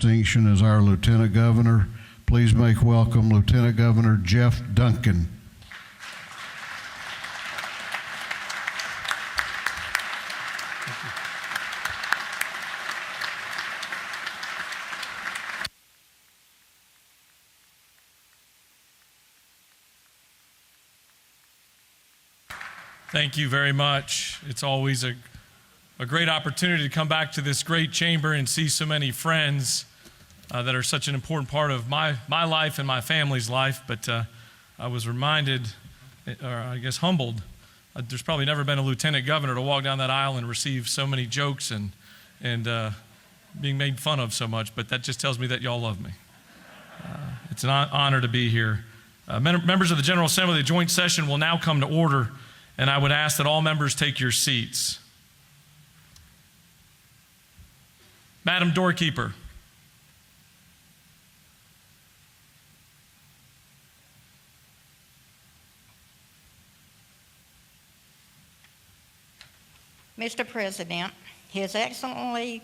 distinction is our Lieutenant Governor. Please make welcome Lieutenant Governor Jeff Duncan. Thank you very much. It's always a great opportunity to come back to this great chamber and see so many friends that are such an important part of my life and my family's life. But I was reminded, or I guess humbled, there's probably never been a lieutenant governor to walk down that aisle and receive so many jokes and being made fun of so much. But that just tells me that y'all love me. It's an honor to be here. Members of the General Assembly, the joint session will now come to order. And I would ask that all members take your seats. Madam Doorkeeper. Mr. President, His Excellency,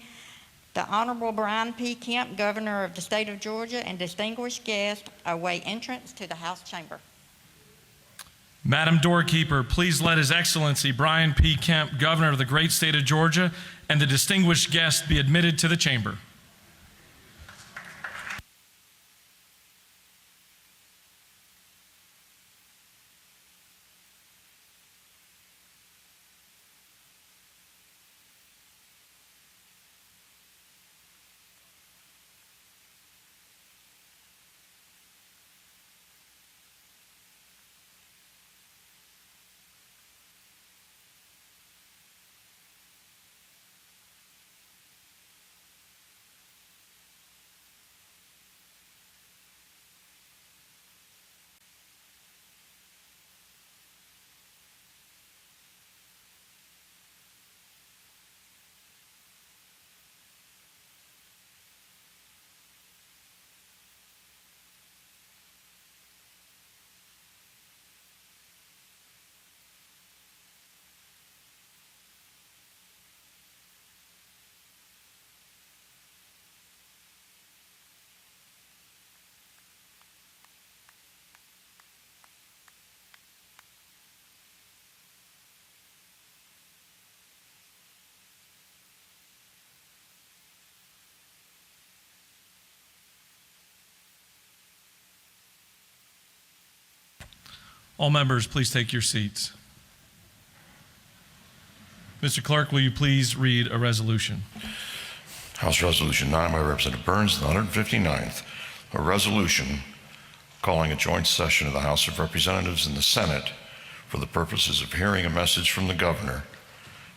the Honorable Brian P. Kemp, Governor of the State of Georgia, and distinguished guests await entrance to the House chamber. Madam Doorkeeper, please let His Excellency Brian P. Kemp, Governor of the great state of Georgia, and the distinguished guests be admitted to the chamber. All members, please take your seats. Mr. Clerk, will you please read a resolution? House Resolution 9 by Representative Burns, the 159th, a resolution calling a joint session of the House of Representatives and the Senate for the purposes of hearing a message from the governor,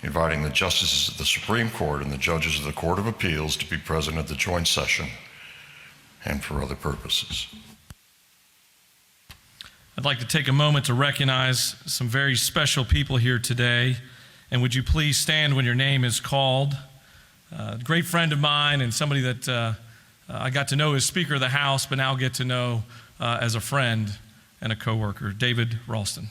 inviting the justices of the Supreme Court and the judges of the Court of Appeals to be present at the joint session and for other purposes. I'd like to take a moment to recognize some very special people here today. And would you please stand when your name is called? A great friend of mine and somebody that I got to know as Speaker of the House, but now get to know as a friend and a coworker, David Ralston.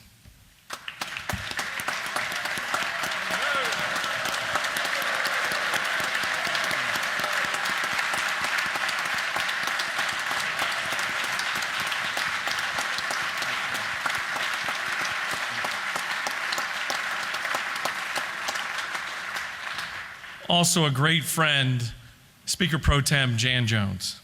Also a great friend, Speaker Pro Tem Jan Jones.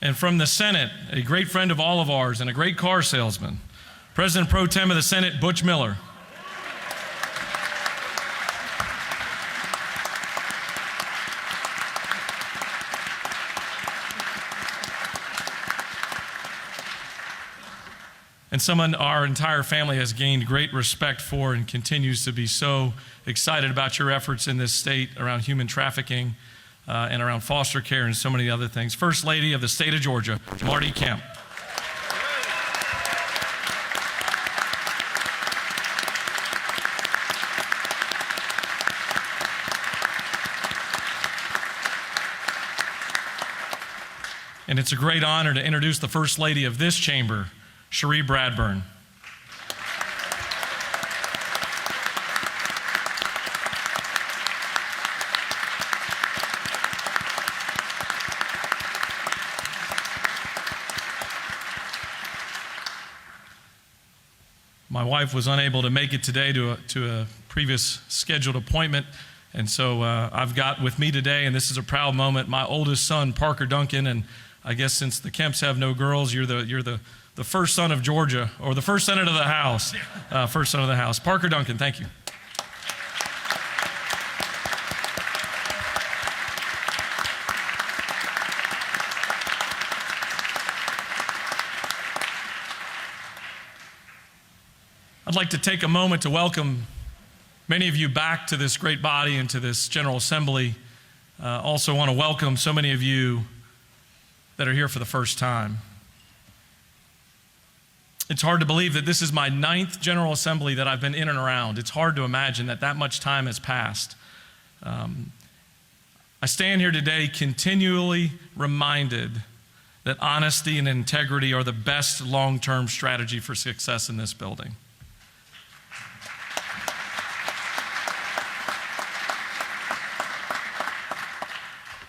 And from the Senate, a great friend of all of ours and a great car salesman, President Pro Tem of the Senate, Butch Miller. And someone our entire family has gained great respect for and continues to be so excited about your efforts in this state around human trafficking and around foster care and so many other things. First Lady of the state of Georgia, Marty Kemp. And and it's a great honor to introduce the First Lady of this chamber, Cherie Bradburn. My wife was unable to make it today to a previous scheduled appointment, and so I've got with me today, and this is a proud moment, my oldest son, Parker Duncan, and I guess since the Kemps have no girls, you're the first son of Georgia, or the first senator of the House, first son of the House. Parker Duncan, thank you. I'd like to take a moment to welcome many of you back to this great body and to this General Assembly. Also want to welcome so many of you that are here for the first time. It's hard to believe that this is my 9th General Assembly that I've been in and around. It's hard to imagine that much time has passed. I stand here today continually reminded that honesty and integrity are the best long-term strategy for success in this building.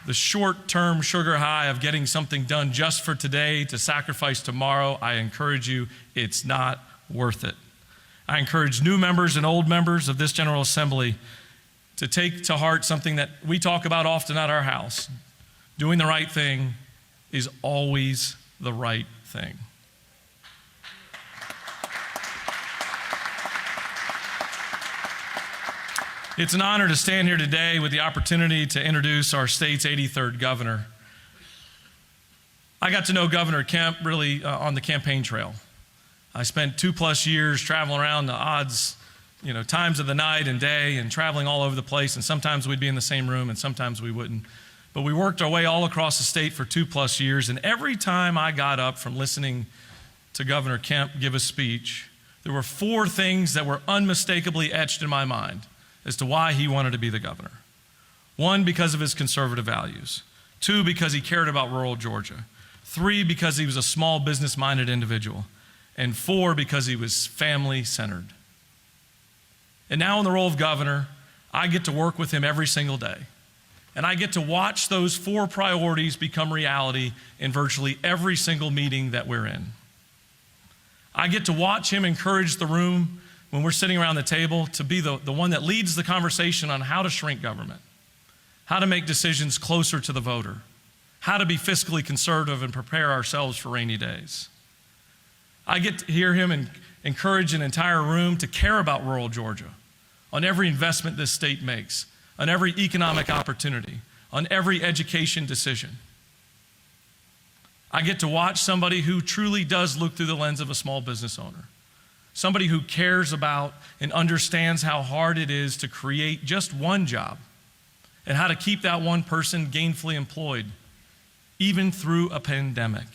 The short-term sugar high of getting something done just for today to sacrifice tomorrow, I encourage you, it's not worth it. I encourage new members and old members of this General Assembly to take to heart something that we talk about often at our house. Doing the right thing is always the right thing. It's an honor to stand here today with the opportunity to introduce our state's 83rd governor. I got to know Governor Kemp really on the campaign trail. I spent 2+ years traveling around the odds, times of the night and day and traveling all over the place, and sometimes we'd be in the same room and sometimes we wouldn't. But we worked our way all across the state for 2+ years, and every time I got up from listening to Governor Kemp give a speech, there were 4 things that were unmistakably etched in my mind as to why he wanted to be the governor. 1, because of his conservative values. 2, because he cared about rural Georgia. 3, because he was a small business-minded individual. And 4, because he was family-centered. And now in the role of governor, I get to work with him every single day. And I get to watch those 4 priorities become reality in virtually every single meeting that we're in. I get to watch him encourage the room when we're sitting around the table to be the one that leads the conversation on how to shrink government, how to make decisions closer to the voter, how to be fiscally conservative and prepare ourselves for rainy days. I get to hear him encourage an entire room to care about rural Georgia, on every investment this state makes, on every economic opportunity, on every education decision. I get to watch somebody who truly does look through the lens of a small business owner. Somebody who cares about and understands how hard it is to create just one job and how to keep that one person gainfully employed, even through a pandemic.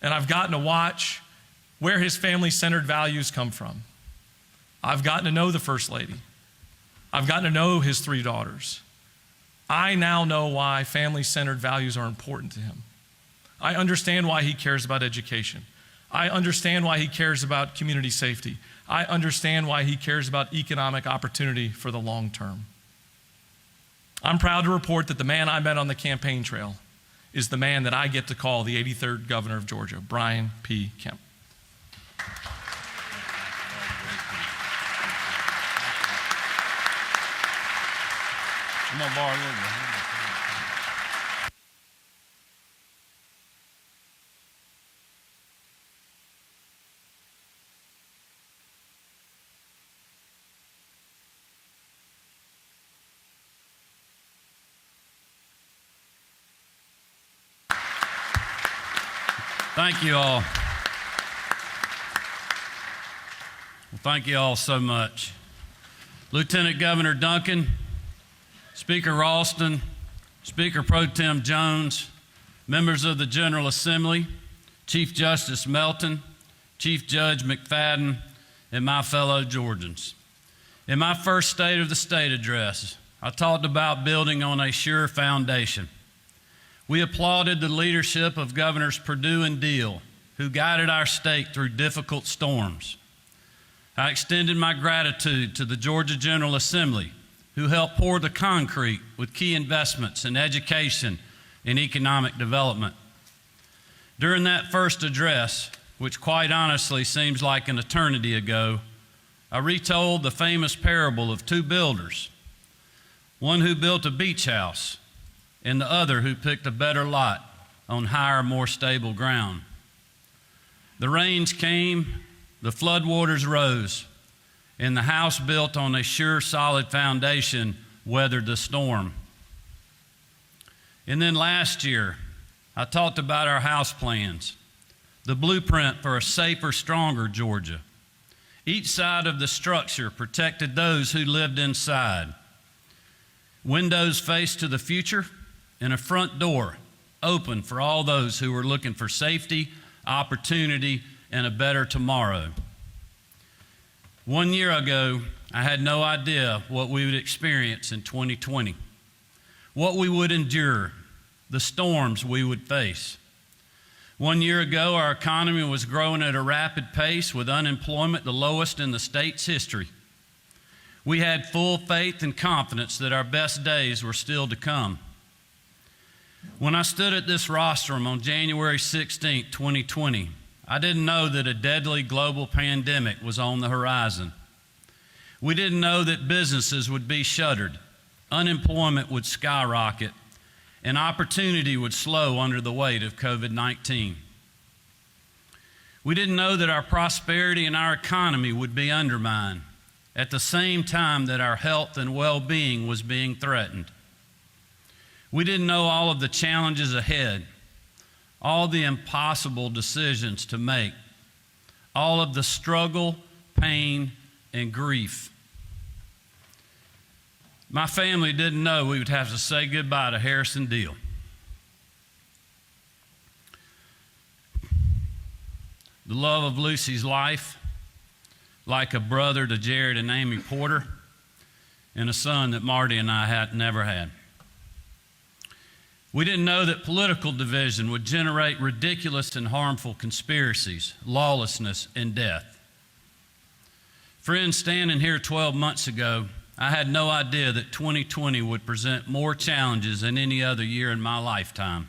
And I've gotten to watch where his family-centered values come from. I've gotten to know the First Lady. I've gotten to know his 3 daughters. I now know why family-centered values are important to him. I understand why he cares about education. I understand why he cares about community safety. I understand why he cares about economic opportunity for the long term. I'm proud to report that the man I met on the campaign trail is the man that I get to call the 83rd governor of Georgia, Brian P. Kemp. I'm gonna borrow yours. Thank you all. Well, thank you all so much. Lieutenant Governor Duncan, Speaker Ralston, Speaker Pro Tem Jones, members of the General Assembly, Chief Justice Melton, Chief Judge McFadden, and my fellow Georgians. In my first State of the State address, I talked about building on a sure foundation. We applauded the leadership of Governors Perdue and Deal, who guided our state through difficult storms. I extended my gratitude to the Georgia General Assembly, who helped pour the concrete with key investments in education and economic development. During that first address, which quite honestly seems like an eternity ago, I retold the famous parable of two builders, one who built a beach house and the other who picked a better lot on higher, more stable ground. The rains came, the floodwaters rose, and the house built on a sure, solid foundation weathered the storm. And then last year, I talked about our house plans, the blueprint for a safer, stronger Georgia. Each side of the structure protected those who lived inside. Windows faced to the future and a front door open for all those who were looking for safety, opportunity, and a better tomorrow. 1 year ago, I had no idea what we would experience in 2020, what we would endure, the storms we would face. 1 year ago, our economy was growing at a rapid pace with unemployment the lowest in the state's history. We had full faith and confidence that our best days were still to come. When I stood at this rostrum on January 16, 2020, I didn't know that a deadly global pandemic was on the horizon. We didn't know that businesses would be shuttered, unemployment would skyrocket, and opportunity would slow under the weight of COVID-19. We didn't know that our prosperity and our economy would be undermined at the same time that our health and well-being was being threatened. We didn't know all of the challenges ahead, all the impossible decisions to make, all of the struggle, pain, and grief. My family didn't know we would have to say goodbye to Harrison Deal. The love of Lucy's life, like a brother to Jared and Amy Porter, and a son that Marty and I had never had. We didn't know that political division would generate ridiculous and harmful conspiracies, lawlessness, and death. Friends, standing here 12 months ago, I had no idea that 2020 would present more challenges than any other year in my lifetime.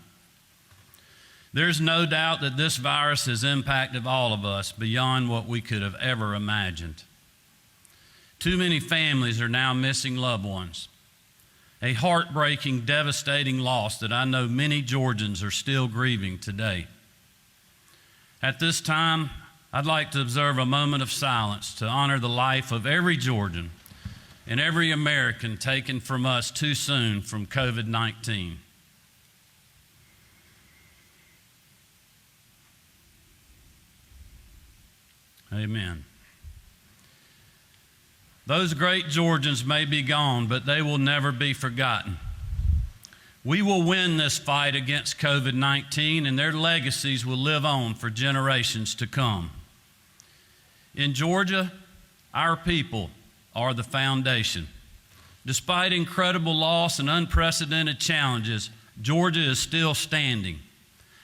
There's no doubt that this virus has impacted all of us beyond what we could have ever imagined. Too many families are now missing loved ones. A heartbreaking, devastating loss that I know many Georgians are still grieving today. At this time, I'd like to observe a moment of silence to honor the life of every Georgian and every American taken from us too soon from COVID-19. Amen. Those great Georgians may be gone, but they will never be forgotten. We will win this fight against COVID-19, and their legacies will live on for generations to come. In Georgia, our people are the foundation. Despite incredible loss and unprecedented challenges, Georgia is still standing.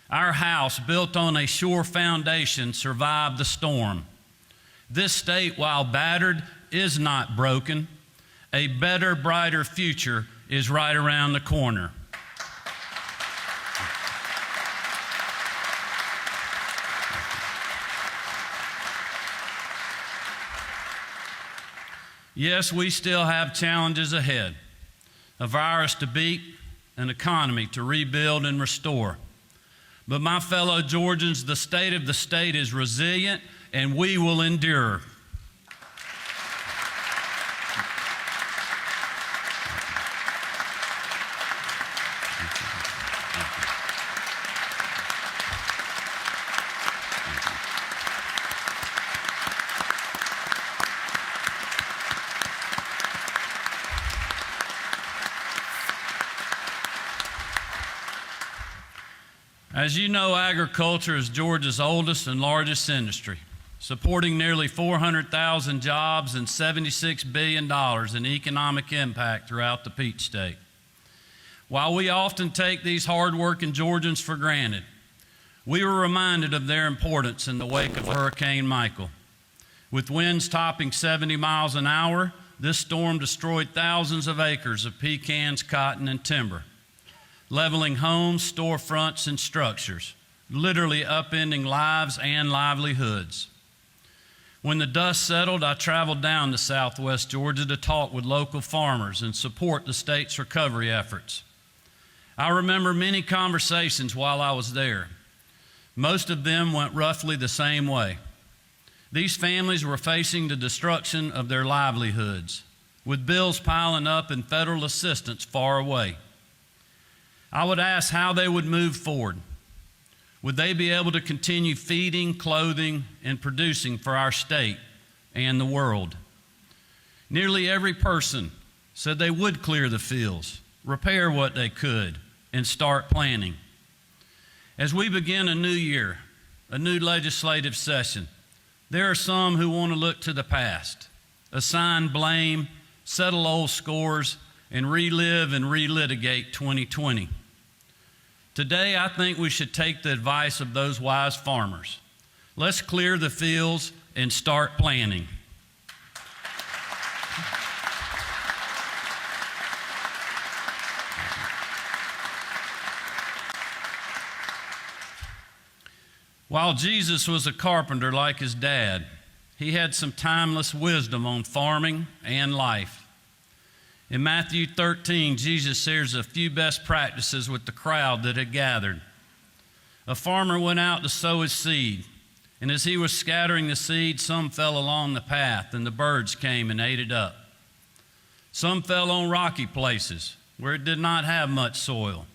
Our house, built on a sure foundation, survived the storm. This state, while battered, is not broken. A better, brighter future is right around the corner. Yes, we still have challenges ahead, a virus to beat, an economy to rebuild and restore. But my fellow Georgians, the state of the state is resilient, and we will endure. As you know, agriculture is Georgia's oldest and largest industry, supporting nearly 400,000 jobs and $76 billion in economic impact throughout the Peach State. While we often take these hard-working Georgians for granted, we were reminded of their importance in the wake of Hurricane Michael. With winds topping 70 miles an hour, this storm destroyed thousands of acres of pecans, cotton, and timber, leveling homes, storefronts, and structures, literally upending lives and livelihoods. When the dust settled, I traveled down to southwest Georgia to talk with local farmers and support the state's recovery efforts. I remember many conversations while I was there. Most of them went roughly the same way. These families were facing the destruction of their livelihoods, with bills piling up and federal assistance far away. I would ask how they would move forward. Would they be able to continue feeding, clothing, and producing for our state and the world? Nearly every person said they would clear the fields, repair what they could, and start planning. As we begin a new year, a new legislative session, there are some who want to look to the past, assign blame, settle old scores, and relive and relitigate 2020. Today, I think we should take the advice of those wise farmers. Let's clear the fields and start planning. While Jesus was a carpenter like his dad, he had some timeless wisdom on farming and life. In Matthew 13, Jesus shares a few best practices with the crowd that had gathered. A farmer went out to sow his seed, and as he was scattering the seed, some fell along the path, and the birds came and ate it up. Some fell on rocky places where it did not have much soil.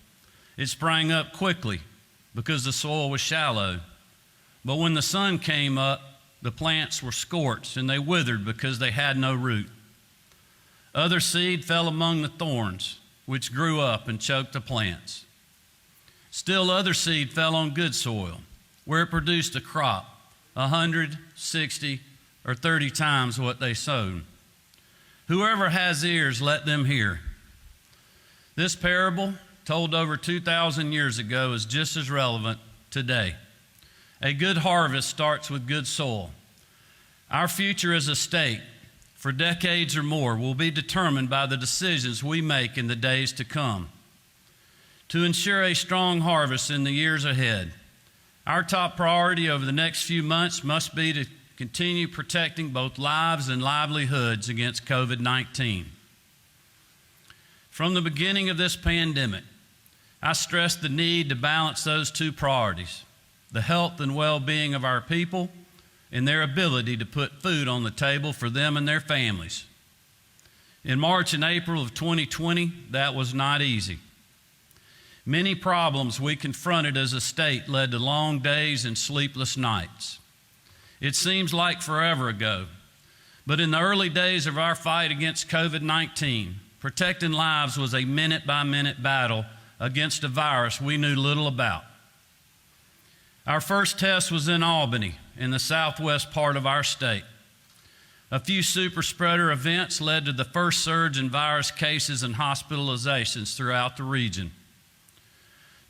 It sprang up quickly because the soil was shallow. But when the sun came up, the plants were scorched and they withered because they had no root. Other seed fell among the thorns, which grew up and choked the plants. Still other seed fell on good soil, where it produced a crop, 100, 60, or 30 times what they sowed. Whoever has ears, let them hear. This parable, told over 2,000 years ago, is just as relevant today. A good harvest starts with good soil. Our future as a state, for decades or more, will be determined by the decisions we make in the days to come. To ensure a strong harvest in the years ahead, our top priority over the next few months must be to continue protecting both lives and livelihoods against COVID-19. From the beginning of this pandemic, I stressed the need to balance those two priorities: the health and well-being of our people and their ability to put food on the table for them and their families. In March and April of 2020, that was not easy. Many problems we confronted as a state led to long days and sleepless nights. It seems like forever ago, but in the early days of our fight against COVID-19, protecting lives was a minute-by-minute battle against a virus we knew little about. Our first test was in Albany, in the southwest part of our state. A few super spreader events led to the first surge in virus cases and hospitalizations throughout the region.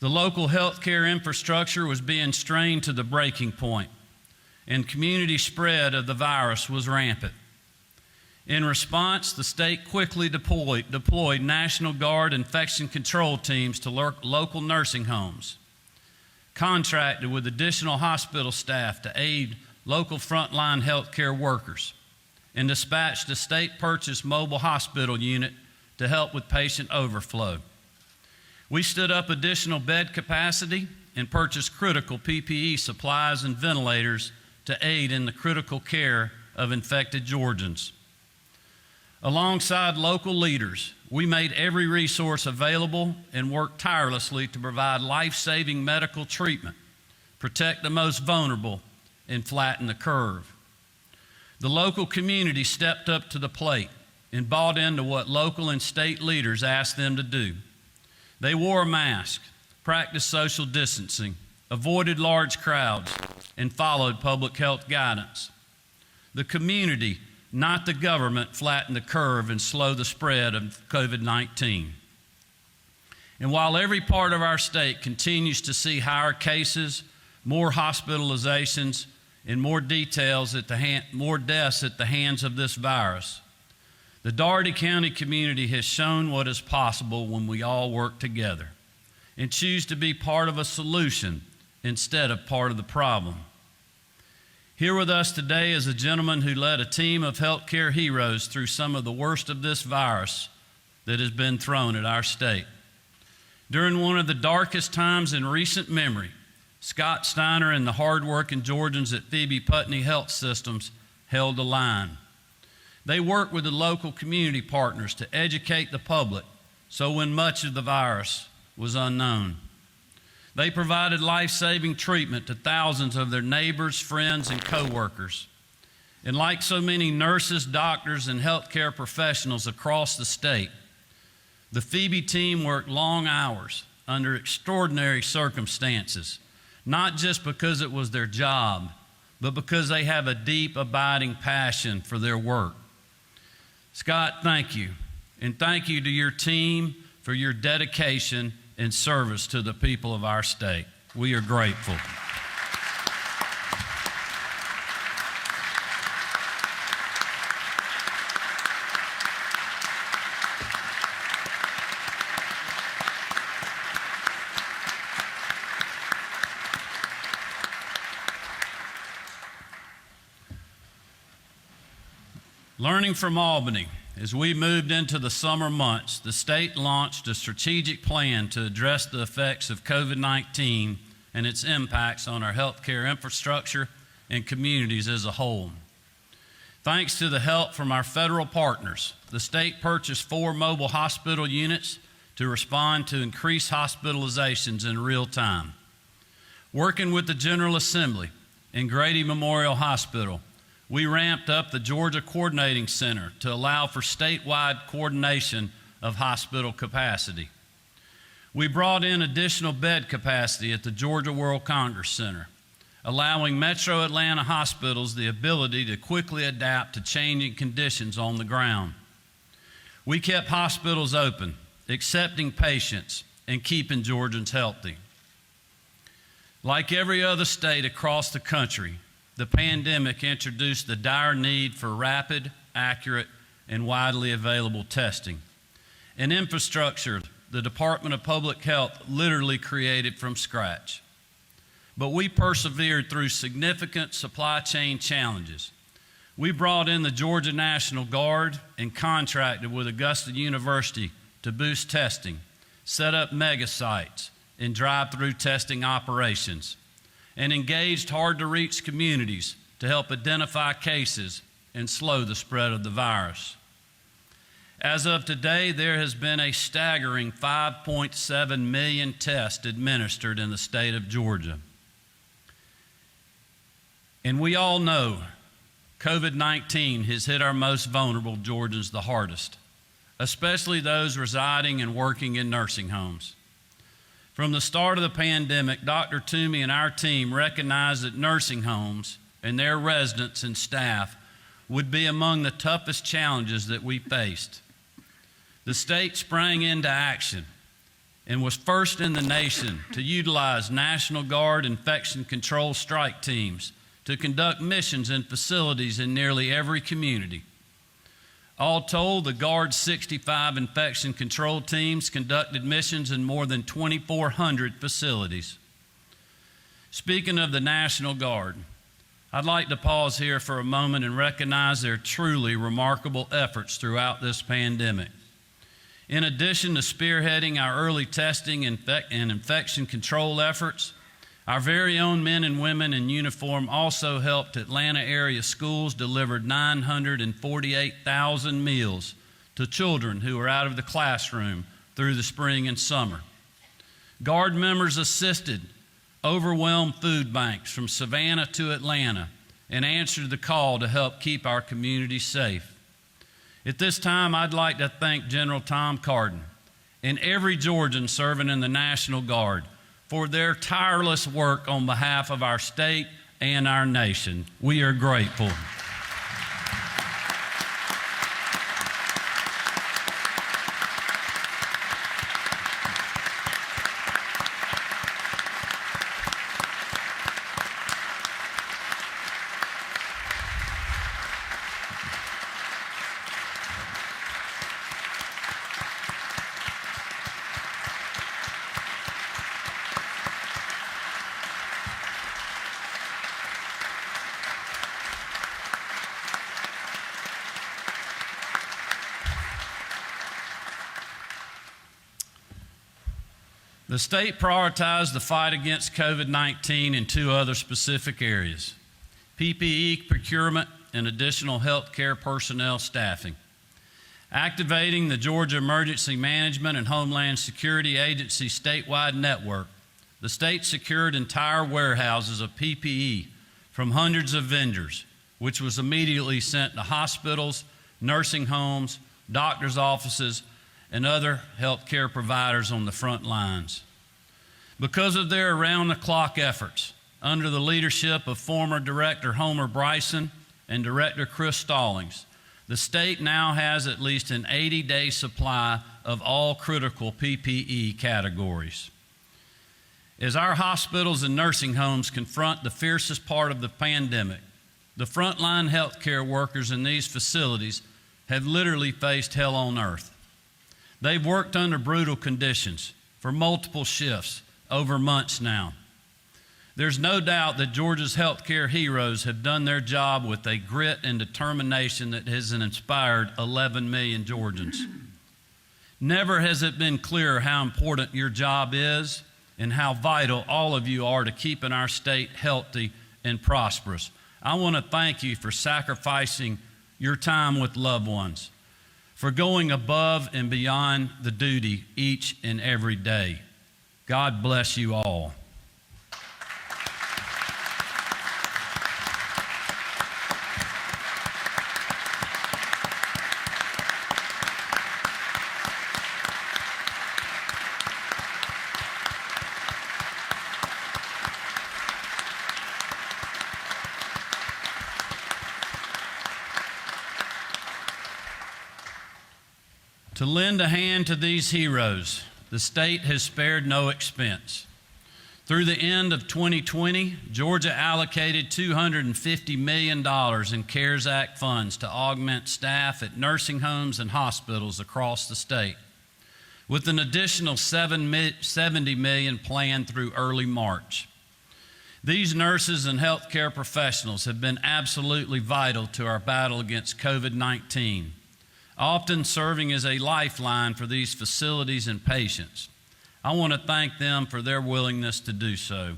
The local healthcare infrastructure was being strained to the breaking point, and community spread of the virus was rampant. In response, the state quickly deployed National Guard infection control teams to local nursing homes, contracted with additional hospital staff to aid local frontline healthcare workers, and dispatched a state-purchased mobile hospital unit to help with patient overflow. We stood up additional bed capacity and purchased critical PPE supplies and ventilators to aid in the critical care of infected Georgians. Alongside local leaders, we made every resource available and worked tirelessly to provide life-saving medical treatment, protect the most vulnerable, and flatten the curve. The local community stepped up to the plate and bought into what local and state leaders asked them to do. They wore a mask, practiced social distancing, avoided large crowds, and followed public health guidance. The community, not the government, flattened the curve and slowed the spread of COVID-19. And while every part of our state continues to see higher cases, more hospitalizations, and more deaths at the hands of this virus, the Dougherty County community has shown what is possible when we all work together and choose to be part of a solution instead of part of the problem. Here with us today is a gentleman who led a team of healthcare heroes through some of the worst of this virus that has been thrown at our state. During one of the darkest times in recent memory, Scott Steiner and the hardworking Georgians at Ppe Putney Health Systems held the line. They worked with the local community partners to educate the public so when much of the virus was unknown. They provided life-saving treatment to thousands of their neighbors, friends, and coworkers. And like so many nurses, doctors, and healthcare professionals across the state, the Ppe team worked long hours under extraordinary circumstances, not just because it was their job, but because they have a deep, abiding passion for their work. Scott, thank you. And thank you to your team for your dedication and service to the people of our state. We are grateful. Learning from Albany, as we moved into the summer months, the state launched a strategic plan to address the effects of COVID-19 and its impacts on our healthcare infrastructure and communities as a whole. Thanks to the help from our federal partners, the state purchased 4 mobile hospital units to respond to increased hospitalizations in real time. Working with the General Assembly and Grady Memorial Hospital, we ramped up the Georgia Coordinating Center to allow for statewide coordination of hospital capacity. We brought in additional bed capacity at the Georgia World Congress Center, allowing Metro Atlanta hospitals the ability to quickly adapt to changing conditions on the ground. We kept hospitals open, accepting patients, and keeping Georgians healthy. Like every other state across the country, the pandemic introduced the dire need for rapid, accurate, and widely available testing, an infrastructure the Department of Public Health literally created from scratch. But we persevered through significant supply chain challenges. We brought in the Georgia National Guard and contracted with Augusta University to boost testing, set up mega sites, and drive-through testing operations, and engaged hard-to-reach communities to help identify cases and slow the spread of the virus. As of today, there has been a staggering 5.7 million tests administered in the state of Georgia. And we all know COVID-19 has hit our most vulnerable Georgians the hardest, especially those residing and working in nursing homes. From the start of the pandemic, Dr. Toomey and our team recognized that nursing homes and their residents and staff would be among the toughest challenges that we faced. The state sprang into action and was first in the nation to utilize National Guard infection control strike teams to conduct missions in facilities in nearly every community. All told, the Guard's 65 infection control teams conducted missions in more than 2,400 facilities. Speaking of the National Guard, I'd like to pause here for a moment and recognize their truly remarkable efforts throughout this pandemic. In addition to spearheading our early testing and infection control efforts, our very own men and women in uniform also helped Atlanta area schools deliver 948,000 meals to children who were out of the classroom through the spring and summer. Guard members assisted overwhelmed food banks from Savannah to Atlanta and answered the call to help keep our community safe. At this time, I'd like to thank General Tom Cardin and every Georgian serving in the National Guard for their tireless work on behalf of our state and our nation. We are grateful. The state prioritized the fight against COVID-19 in two other specific areas: PPE procurement and additional healthcare personnel staffing. Activating the Georgia Emergency Management and Homeland Security Agency statewide network, the state secured entire warehouses of PPE from hundreds of vendors, which was immediately sent to hospitals, nursing homes, doctors' offices, and other healthcare providers on the front lines. Because of their around-the-clock efforts, under the leadership of former Director Homer Bryson and Director Chris Stallings, the state now has at least an 80-day supply of all critical PPE categories. As our hospitals and nursing homes confront the fiercest part of the pandemic, the frontline healthcare workers in these facilities have literally faced hell on earth. They've worked under brutal conditions for multiple shifts over months now. There's no doubt that Georgia's healthcare heroes have done their job with a grit and determination that has inspired 11 million Georgians. Never has it been clearer how important your job is and how vital all of you are to keeping our state healthy and prosperous. I want to thank you for sacrificing your time with loved ones, for going above and beyond the duty each and every day. God bless you all. To lend a hand to these heroes, the state has spared no expense. Through the end of 2020, Georgia allocated $250 million in CARES Act funds to augment staff at nursing homes and hospitals across the state, with an additional $70 million planned through early March. These nurses and healthcare professionals have been absolutely vital to our battle against COVID-19, often serving as a lifeline for these facilities and patients. I want to thank them for their willingness to do so.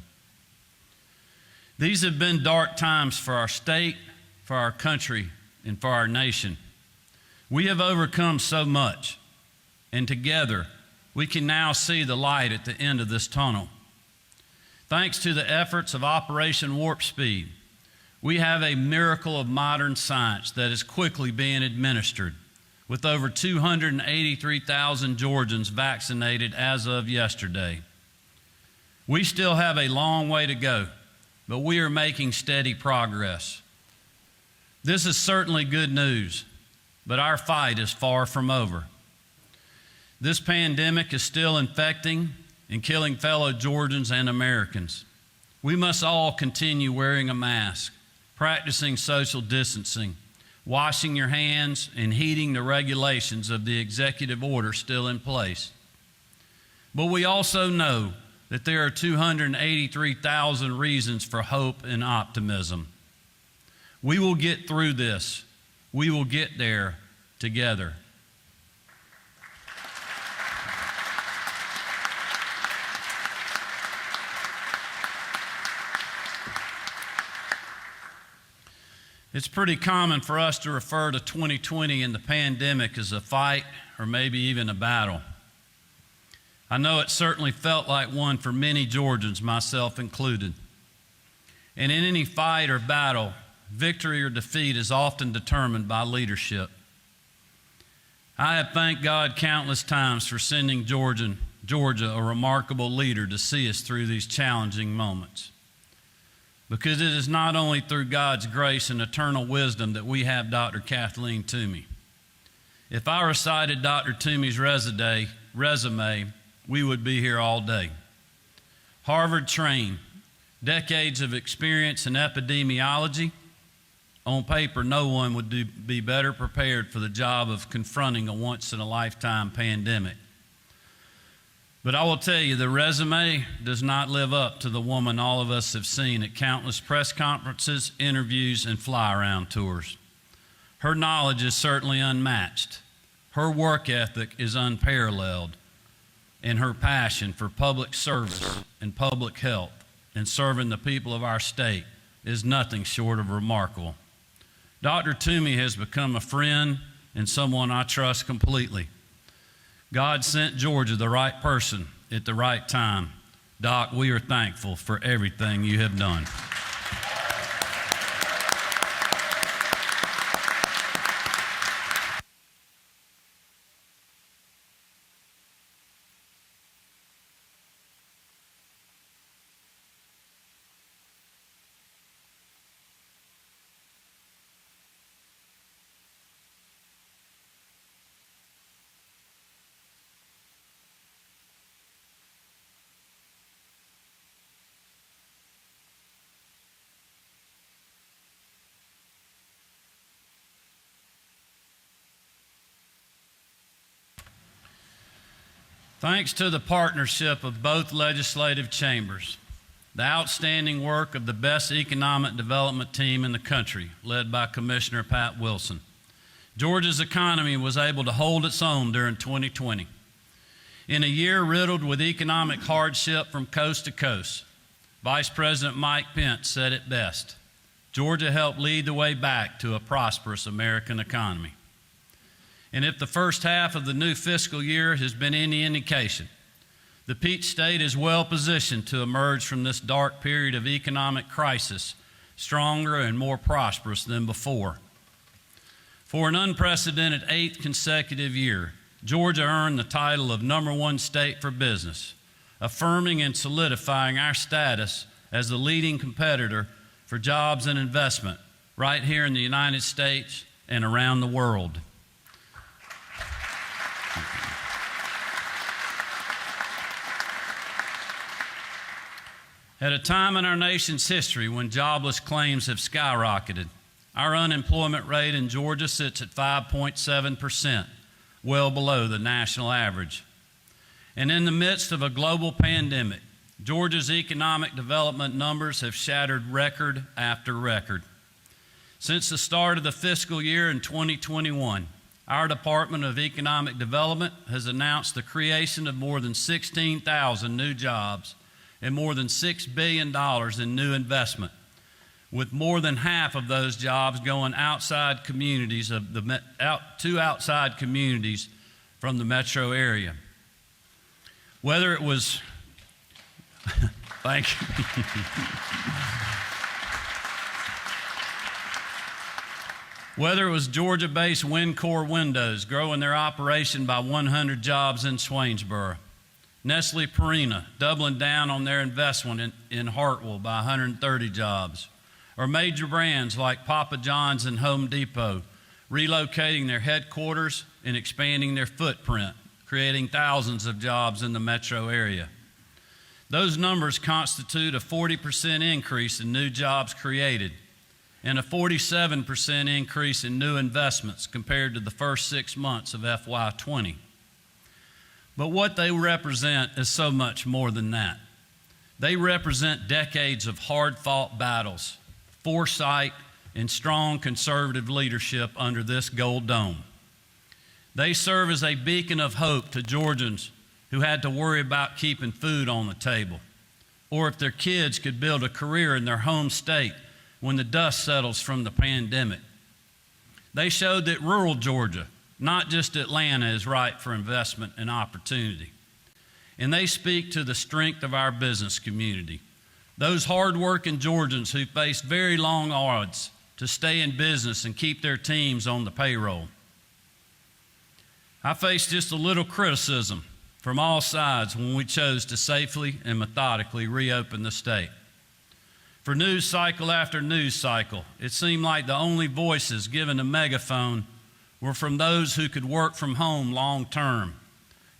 These have been dark times for our state, for our country, and for our nation. We have overcome so much, and together we can now see the light at the end of this tunnel. Thanks to the efforts of Operation Warp Speed, we have a miracle of modern science that is quickly being administered, with over 283,000 Georgians vaccinated as of yesterday. We still have a long way to go, but we are making steady progress. This is certainly good news, but our fight is far from over. This pandemic is still infecting and killing fellow Georgians and Americans. We must all continue wearing a mask, practicing social distancing, washing your hands, and heeding the regulations of the executive order still in place. But we also know that there are 283,000 reasons for hope and optimism. We will get through this. We will get there together. It's pretty common for us to refer to 2020 and the pandemic as a fight or maybe even a battle. I know it certainly felt like one for many Georgians, myself included. And in any fight or battle, victory or defeat is often determined by leadership. I have thanked God countless times for sending Georgia, a remarkable leader, to see us through these challenging moments. Because it is not only through God's grace and eternal wisdom that we have Dr. Kathleen Toomey. If I recited Dr. Toomey's resume, we would be here all day. Harvard trained, decades of experience in epidemiology. On paper, no one would be better prepared for the job of confronting a once-in-a-lifetime pandemic. But I will tell you, the resume does not live up to the woman all of us have seen at countless press conferences, interviews, and fly-around tours. Her knowledge is certainly unmatched. Her work ethic is unparalleled. and her passion for public service and public health and serving the people of our state is nothing short of remarkable. Dr. Toomey has become a friend and someone I trust completely. God sent Georgia the right person at the right time. Doc, we are thankful for everything you have done. Thanks to the partnership of both legislative chambers, the outstanding work of the best economic development team in the country, led by Commissioner Pat Wilson, Georgia's economy was able to hold its own during 2020. In a year riddled with economic hardship from coast to coast, Vice President Mike Pence said it best: Georgia helped lead the way back to a prosperous American economy. And if the first half of the new fiscal year has been any indication, the Peach State is well positioned to emerge from this dark period of economic crisis stronger and more prosperous than before. For an unprecedented 8th consecutive year, Georgia earned the title of #1 state for business, affirming and solidifying our status as the leading competitor for jobs and investment right here in the United States and around the world. At a time in our nation's history when jobless claims have skyrocketed, our unemployment rate in Georgia sits at 5.7%, well below the national average. And in the midst of a global pandemic, Georgia's economic development numbers have shattered record after record. Since the start of the fiscal year in 2021, our Department of Economic Development has announced the creation of more than 16,000 new jobs and more than $6 billion in new investment, with more than half of those jobs going outside communities outside communities from the metro area. Whether it was, thank you. Whether it was Georgia-based Windcore Windows growing their operation by 100 jobs in Swainsboro, Nestle Purina doubling down on their investment in Hartwell by 130 jobs, or major brands like Papa John's and Home Depot relocating their headquarters and expanding their footprint, creating thousands of jobs in the metro area. Those numbers constitute a 40% increase in new jobs created and a 47% increase in new investments compared to the first 6 months of FY20. But what they represent is so much more than that. They represent decades of hard-fought battles, foresight, and strong conservative leadership under this gold dome. They serve as a beacon of hope to Georgians who had to worry about keeping food on the table, or if their kids could build a career in their home state when the dust settles from the pandemic. They showed that rural Georgia, not just Atlanta, is ripe for investment and opportunity. And they speak to the strength of our business community, those hard-working Georgians who face very long odds to stay in business and keep their teams on the payroll. I faced just a little criticism from all sides when we chose to safely and methodically reopen the state. For news cycle after news cycle, it seemed like the only voices given a megaphone were from those who could work from home long term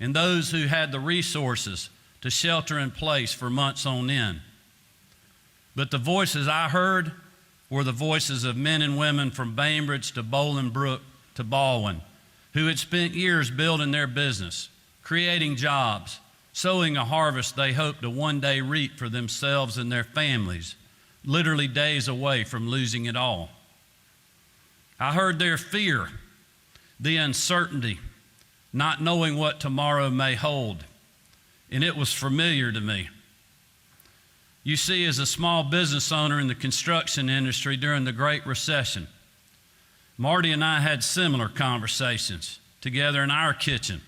and those who had the resources to shelter in place for months on end. But the voices I heard were the voices of men and women from Bainbridge to Bolingbrook to Baldwin, who had spent years building their business, creating jobs, sowing a harvest they hoped to one day reap for themselves and their families, literally days away from losing it all. I heard their fear, the uncertainty, not knowing what tomorrow may hold, and it was familiar to me. You see, as a small business owner in the construction industry during the Great Recession, Marty and I had similar conversations together in our kitchen,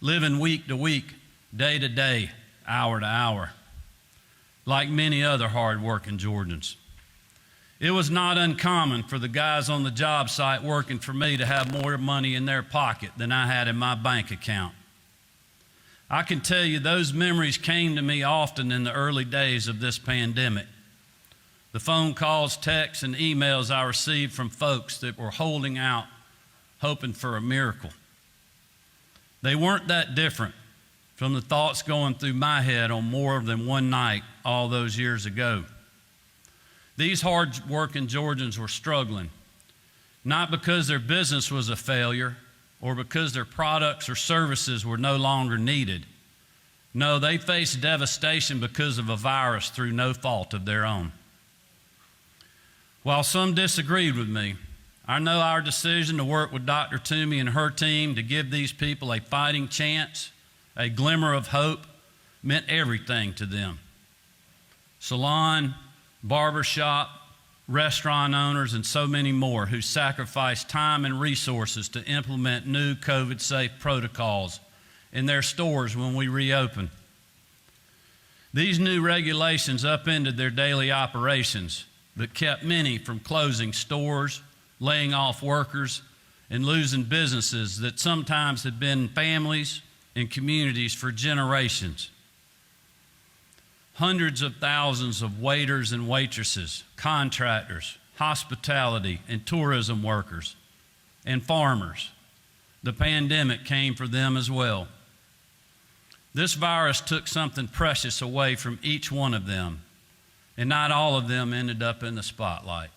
living week to week, day to day, hour to hour, like many other hard-working Georgians. It was not uncommon for the guys on the job site working for me to have more money in their pocket than I had in my bank account. I can tell you those memories came to me often in the early days of this pandemic. The phone calls, texts, and emails I received from folks that were holding out, hoping for a miracle. They weren't that different from the thoughts going through my head on more than one night all those years ago. These hard-working Georgians were struggling, not because their business was a failure or because their products or services were no longer needed. No, they faced devastation because of a virus through no fault of their own. While some disagreed with me, I know our decision to work with Dr. Toomey and her team to give these people a fighting chance, a glimmer of hope, meant everything to them. Salon, barbershop, restaurant owners, and so many more who sacrificed time and resources to implement new COVID-safe protocols in their stores when we reopened. These new regulations upended their daily operations, but kept many from closing stores, laying off workers, and losing businesses that sometimes had been families and communities for generations. Hundreds of thousands of waiters and waitresses, contractors, hospitality and tourism workers, and farmers. The pandemic came for them as well. This virus took something precious away from each one of them, and not all of them ended up in the spotlight.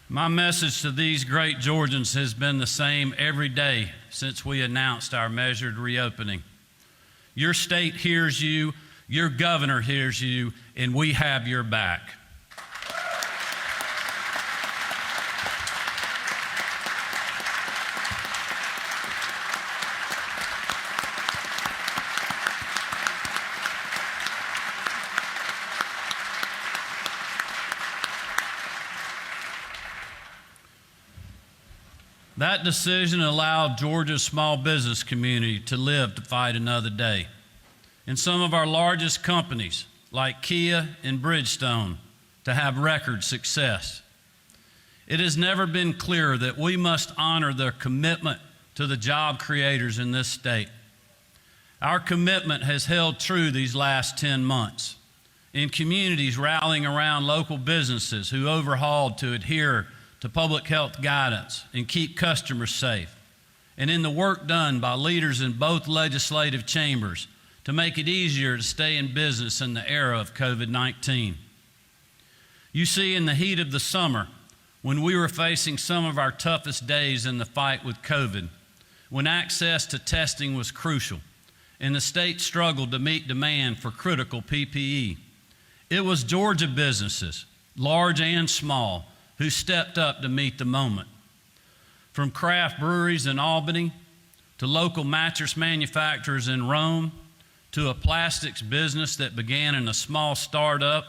My message to these great Georgians has been the same every day since we announced our measured reopening. Your state hears you, your governor hears you, and we have your back. That decision allowed Georgia's small business community to live to fight another day. And some of our largest companies, like Kia and Bridgestone, to have record success. It has never been clearer that we must honor their commitment to the job creators in this state. Our commitment has held true these last 10 months, in communities rallying around local businesses who overhauled to adhere to public health guidance and keep customers safe, and in the work done by leaders in both legislative chambers to make it easier to stay in business in the era of COVID-19. You see, in the heat of the summer, when we were facing some of our toughest days in the fight with COVID, when access to testing was crucial and the state struggled to meet demand for critical PPE, it was Georgia businesses, large and small, who stepped up to meet the moment. From craft breweries in Albany, to local mattress manufacturers in Rome, to a plastics business that began in a small startup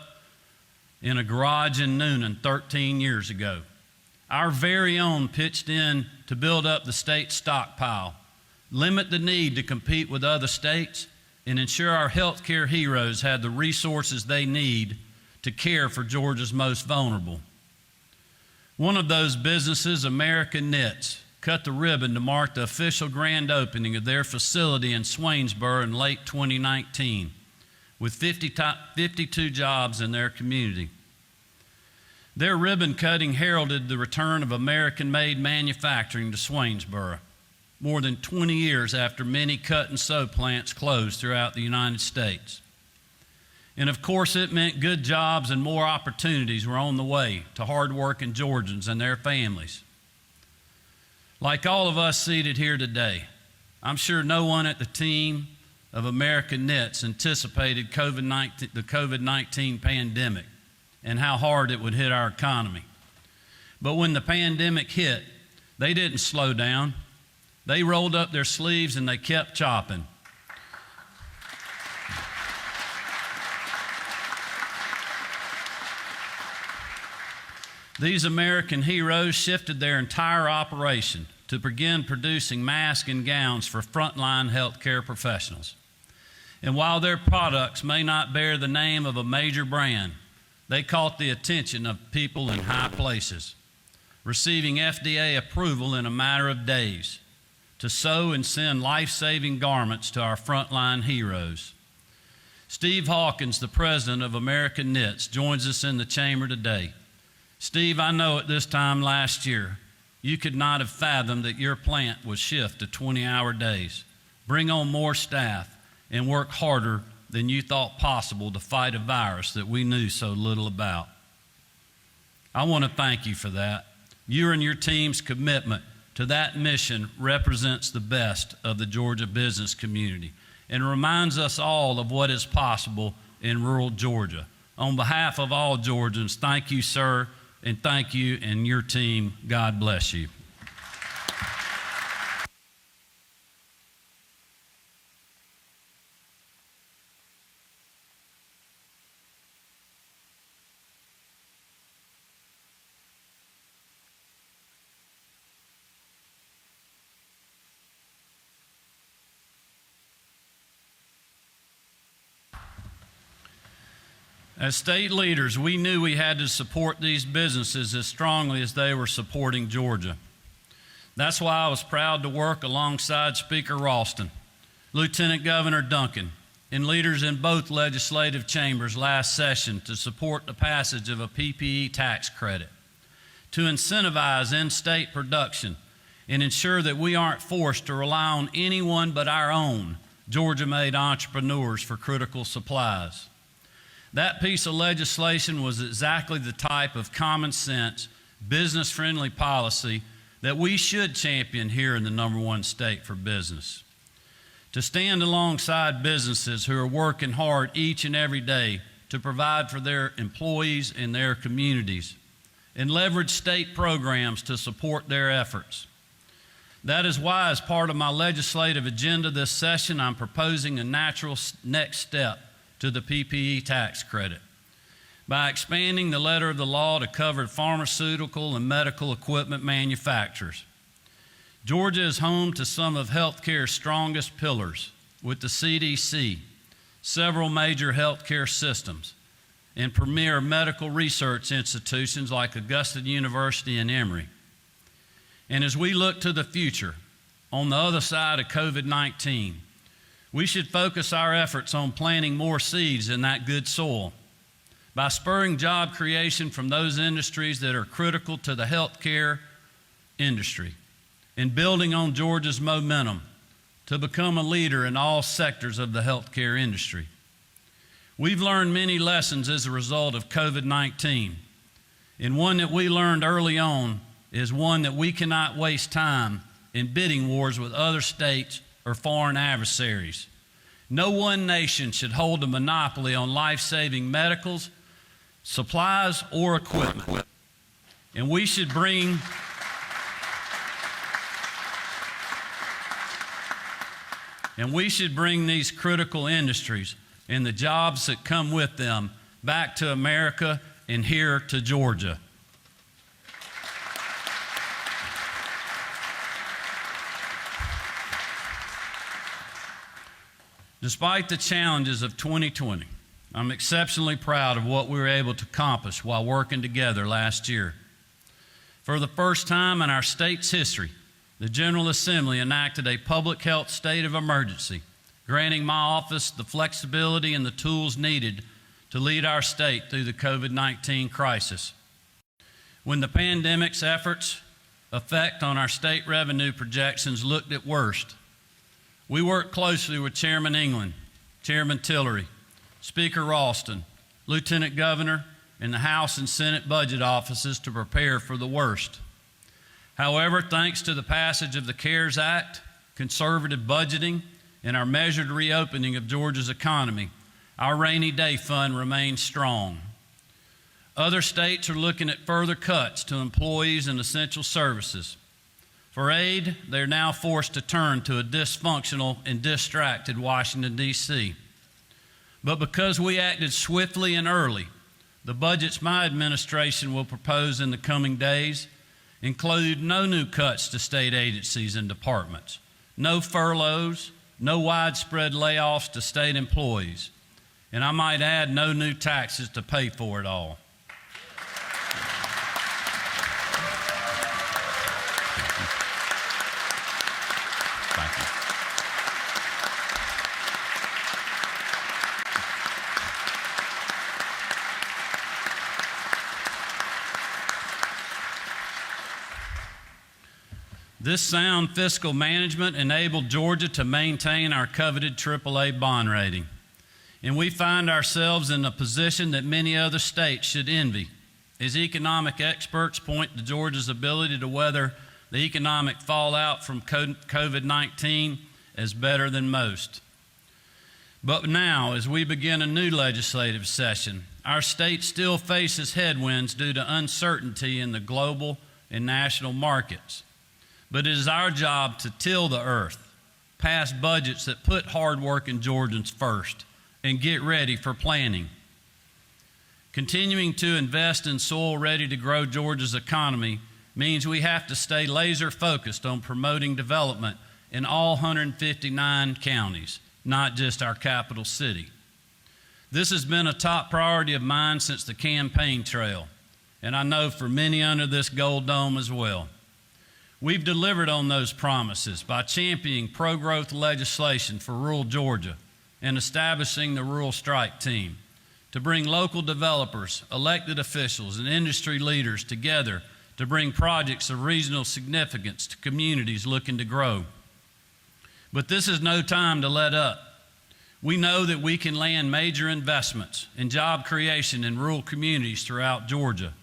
in a garage in Noonan 13 years ago. Our very own pitched in to build up the state stockpile, limit the need to compete with other states, and ensure our healthcare heroes had the resources they need to care for Georgia's most vulnerable. One of those businesses, American Knits, cut the ribbon to mark the official grand opening of their facility in Swainsboro in late 2019, with 52 jobs in their community. Their ribbon cutting heralded the return of American-made manufacturing to Swainsboro, more than 20 years after many cut and sew plants closed throughout the United States. And of course, it meant good jobs and more opportunities were on the way to hardworking Georgians and their families. Like all of us seated here today, I'm sure no one at the team of American Knits anticipated the COVID-19 pandemic and how hard it would hit our economy. But when the pandemic hit, they didn't slow down. They rolled up their sleeves and they kept chopping. These American heroes shifted their entire operation to begin producing masks and gowns for frontline healthcare professionals. And while their products may not bear the name of a major brand, they caught the attention of people in high places, receiving FDA approval in a matter of days to sew and send life-saving garments to our frontline heroes. Steve Hawkins, the president of American Knits, joins us in the chamber today. Steve, I know at this time last year, you could not have fathomed that your plant would shift to 20-hour days, bring on more staff, and work harder than you thought possible to fight a virus that we knew so little about. I want to thank you for that. You and your team's commitment to that mission represents the best of the Georgia business community and reminds us all of what is possible in rural Georgia. On behalf of all Georgians, thank you, sir, and thank you and your team. God bless you. As state leaders, we knew we had to support these businesses as strongly as they were supporting Georgia. That's why I was proud to work alongside Speaker Ralston, Lieutenant Governor Duncan, and leaders in both legislative chambers last session to support the passage of a PPE tax credit, to incentivize in-state production and ensure that we aren't forced to rely on anyone but our own Georgia-made entrepreneurs for critical supplies. That piece of legislation was exactly the type of common sense, business-friendly policy that we should champion here in the #1 state for business. To stand alongside businesses who are working hard each and every day to provide for their employees and their communities, and leverage state programs to support their efforts. That is why, as part of my legislative agenda this session, I'm proposing a natural next step to the PPE tax credit by expanding the letter of the law to cover pharmaceutical and medical equipment manufacturers. Georgia is home to some of healthcare's strongest pillars, with the CDC, several major healthcare systems, and premier medical research institutions like Augusta University and Emory. And as we look to the future, on the other side of COVID-19, we should focus our efforts on planting more seeds in that good soil by spurring job creation from those industries that are critical to the healthcare industry and building on Georgia's momentum to become a leader in all sectors of the healthcare industry. We've learned many lessons as a result of COVID-19, and one that we learned early on is one that we cannot waste time in bidding wars with other states or foreign adversaries. No one nation should hold a monopoly on life-saving medicals, supplies, or equipment. And we should bring these critical industries and the jobs that come with them back to America and here to Georgia. Despite the challenges of 2020, I'm exceptionally proud of what we were able to accomplish while working together last year. For the first time in our state's history, the General Assembly enacted a public health state of emergency, granting my office the flexibility and the tools needed to lead our state through the COVID-19 crisis. When the pandemic's effect on our state revenue projections looked at worst, we worked closely with Chairman England, Chairman Tillery, Speaker Ralston, Lieutenant Governor, and the House and Senate budget offices to prepare for the worst. However, thanks to the passage of the CARES Act, conservative budgeting, and our measured reopening of Georgia's economy, our rainy day fund remains strong. Other states are looking at further cuts to employees and essential services. For aid, they are now forced to turn to a dysfunctional and distracted Washington, D.C. But because we acted swiftly and early, the budgets my administration will propose in the coming days include no new cuts to state agencies and departments, no furloughs, no widespread layoffs to state employees, and I might add, no new taxes to pay for it all. Thank you. This sound fiscal management enabled Georgia to maintain our coveted AAA bond rating. And we find ourselves in a position that many other states should envy, as economic experts point to Georgia's ability to weather the economic fallout from COVID-19 as better than most. But now, as we begin a new legislative session, our state still faces headwinds due to uncertainty in the global and national markets. But it is our job to till the earth, pass budgets that put hardworking Georgians first, and get ready for planning. Continuing to invest in soil ready to grow Georgia's economy means we have to stay laser focused on promoting development in all 159 counties, not just our capital city. This has been a top priority of mine since the campaign trail, and I know for many under this gold dome as well. We've delivered on those promises by championing pro-growth legislation for rural Georgia and establishing the Rural Strike Team to bring local developers, elected officials, and industry leaders together to bring projects of regional significance to communities looking to grow. But this is no time to let up. We know that we can land major investments and job creation in rural communities throughout Georgia.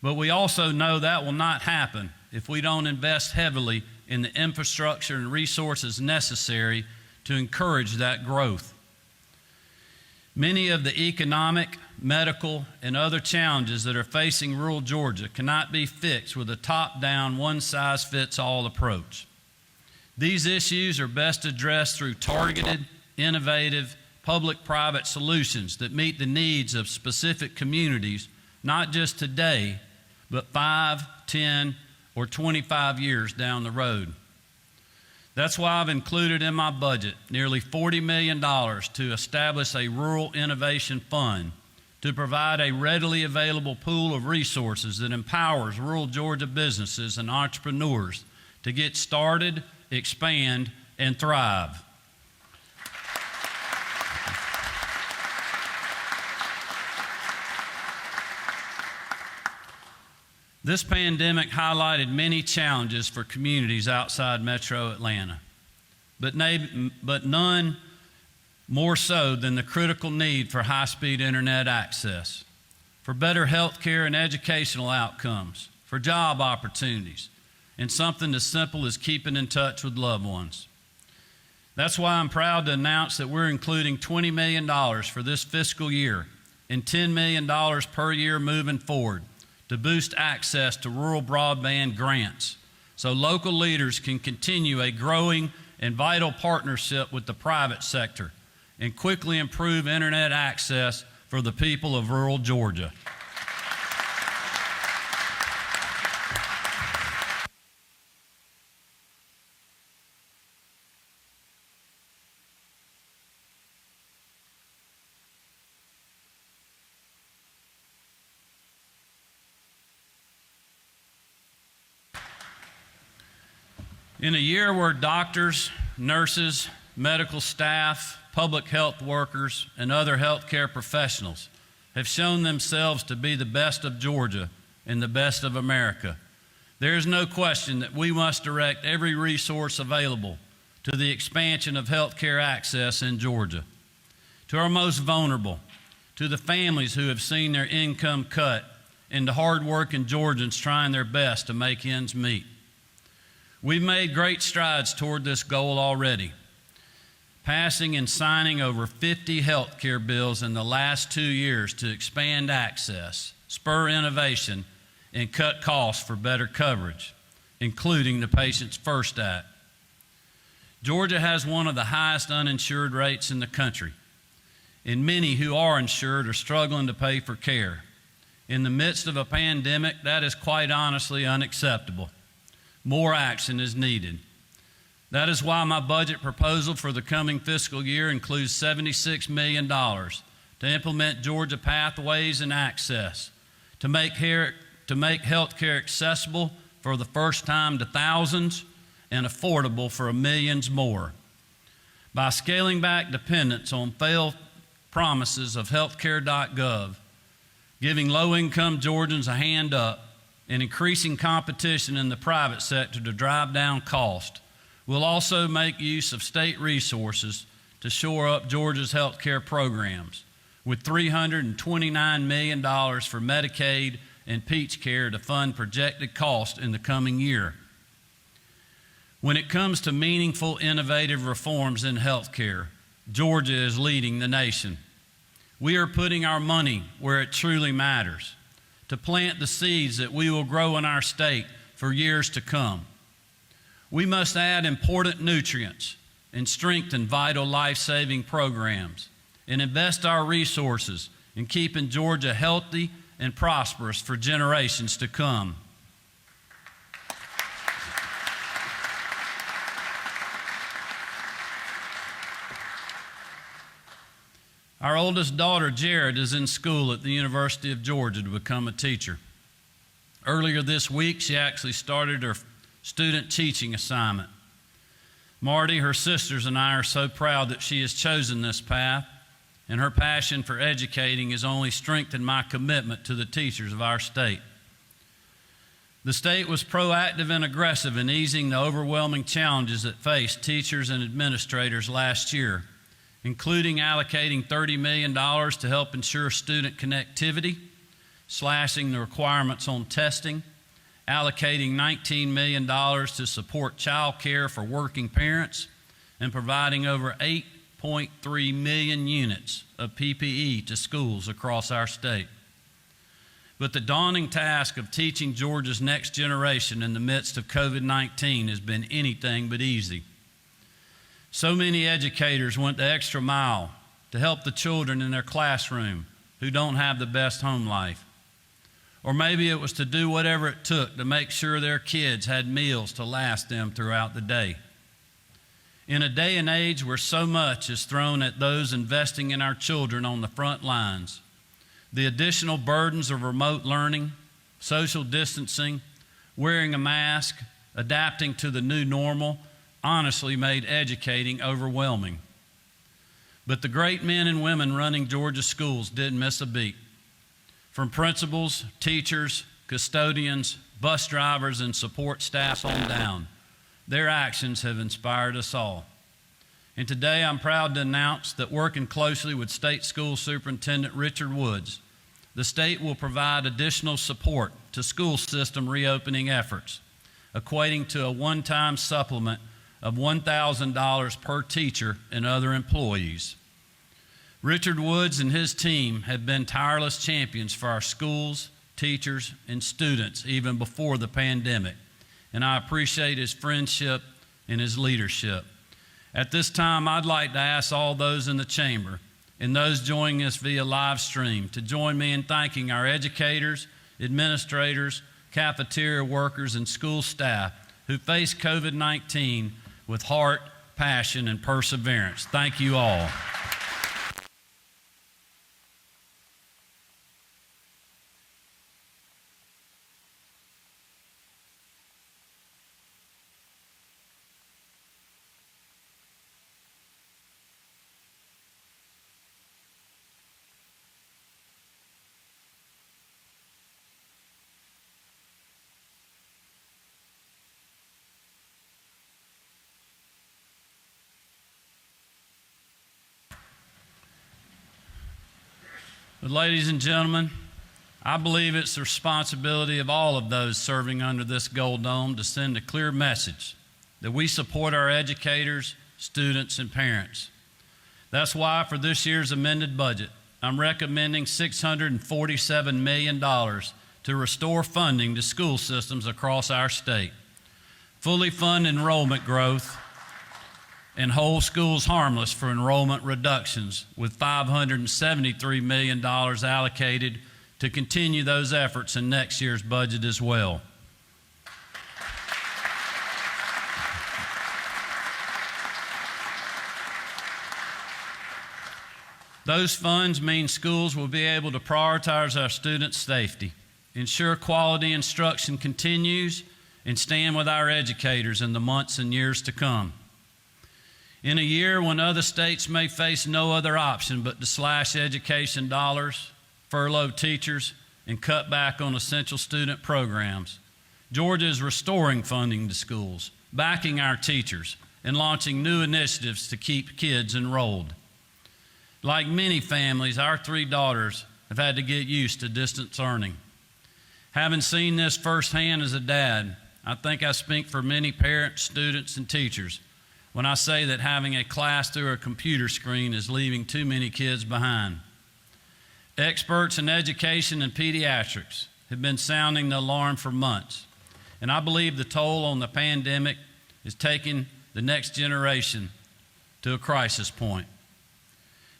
But we also know that will not happen if we don't invest heavily in the infrastructure and resources necessary to encourage that growth. Many of the economic, medical, and other challenges that are facing rural Georgia cannot be fixed with a top-down, one-size-fits-all approach. These issues are best addressed through targeted, innovative, public-private solutions that meet the needs of specific communities, not just today, but 5, 10, or 25 years down the road. That's why I've included in my budget nearly $40 million to establish a Rural Innovation Fund to provide a readily available pool of resources that empowers rural Georgia businesses and entrepreneurs to get started, expand, and thrive. This pandemic highlighted many challenges for communities outside Metro Atlanta, but none more so than the critical need for high-speed internet access, for better health care and educational outcomes, for job opportunities, and something as simple as keeping in touch with loved ones. That's why I'm proud to announce that we're including $20 million for this fiscal year and $10 million per year moving forward to boost access to rural broadband grants so local leaders can continue a growing and vital partnership with the private sector and quickly improve internet access for the people of rural Georgia. In a year where doctors, nurses, medical staff, public health workers, and other healthcare professionals have shown themselves to be the best of Georgia and the best of America, there is no question that we must direct every resource available to the expansion of healthcare access in Georgia. to our most vulnerable, to the families who have seen their income cut, and to hardworking Georgians trying their best to make ends meet. We've made great strides toward this goal already, passing and signing over 50 health care bills in the last 2 years to expand access, spur innovation, and cut costs for better coverage, including the Patients First Act. Georgia has one of the highest uninsured rates in the country, and many who are insured are struggling to pay for care. In the midst of a pandemic, that is quite honestly unacceptable. More action is needed. That is why my budget proposal for the coming fiscal year includes $76 million to implement Georgia Pathways and Access, to make health care accessible for the first time to thousands and affordable for millions more. By scaling back dependence on failed promises of healthcare.gov, giving low-income Georgians a hand up, and increasing competition in the private sector to drive down cost, we'll also make use of state resources to shore up Georgia's health care programs, with $329 million for Medicaid and Peach Care to fund projected costs in the coming year. When it comes to meaningful, innovative reforms in health care, Georgia is leading the nation. We are putting our money where it truly matters, to plant the seeds that we will grow in our state for years to come. We must add important nutrients and strengthen vital life-saving programs and invest our resources in keeping Georgia healthy and prosperous for generations to come. Our oldest daughter, Jared, is in school at the University of Georgia to become a teacher. Earlier this week, she actually started her student teaching assignment. Marty, her sisters, and I are so proud that she has chosen this path, and her passion for educating has only strengthened my commitment to the teachers of our state. The state was proactive and aggressive in easing the overwhelming challenges that faced teachers and administrators last year, including allocating $30 million to help ensure student connectivity, slashing the requirements on testing, allocating $19 million to support child care for working parents, and providing over 8.3 million units of PPE to schools across our state. But the daunting task of teaching Georgia's next generation in the midst of COVID-19 has been anything but easy. So many educators went the extra mile to help the children in their classroom who don't have the best home life. Or maybe it was to do whatever it took to make sure their kids had meals to last them throughout the day. In a day and age where so much is thrown at those investing in our children on the front lines, the additional burdens of remote learning, social distancing, wearing a mask, adapting to the new normal, honestly made educating overwhelming. But the great men and women running Georgia schools didn't miss a beat. From principals, teachers, custodians, bus drivers, and support staff on down, their actions have inspired us all. And today I'm proud to announce that working closely with State School Superintendent Richard Woods, the state will provide additional support to school system reopening efforts, equating to a one-time supplement of $1,000 per teacher and other employees. Richard Woods and his team have been tireless champions for our schools, teachers, and students even before the pandemic, and I appreciate his friendship and his leadership. At this time, I'd like to ask all those in the chamber and those joining us via live stream to join me in thanking our educators, administrators, cafeteria workers, and school staff who faced COVID-19 with heart, passion, and perseverance. Thank you all. But ladies and gentlemen, I believe it's the responsibility of all of those serving under this Gold Dome to send a clear message that we support our educators, students, and parents. That's why for this year's amended budget, I'm recommending $647 million to restore funding to school systems across our state, fully fund enrollment growth, and hold schools harmless for enrollment reductions, with $573 million allocated to continue those efforts in next year's budget as well. Those funds mean schools will be able to prioritize our students' safety, ensure quality instruction continues, and stand with our educators in the months and years to come. In a year when other states may face no other option but to slash education dollars, furlough teachers, and cut back on essential student programs, Georgia is restoring funding to schools, backing our teachers, and launching new initiatives to keep kids enrolled. Like many families, our 3 daughters have had to get used to distance learning. Having seen this firsthand as a dad, I think I speak for many parents, students, and teachers when I say that having a class through a computer screen is leaving too many kids behind. Experts in education and pediatrics have been sounding the alarm for months, and I believe the toll on the pandemic is taking the next generation to a crisis point.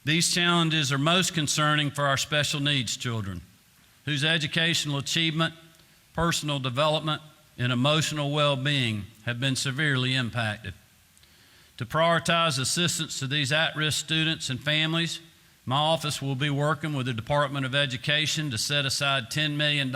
These challenges are most concerning for our special needs children, whose educational achievement, personal development, and emotional well-being have been severely impacted. To prioritize assistance to these at-risk students and families, my office will be working with the Department of Education to set aside $10 million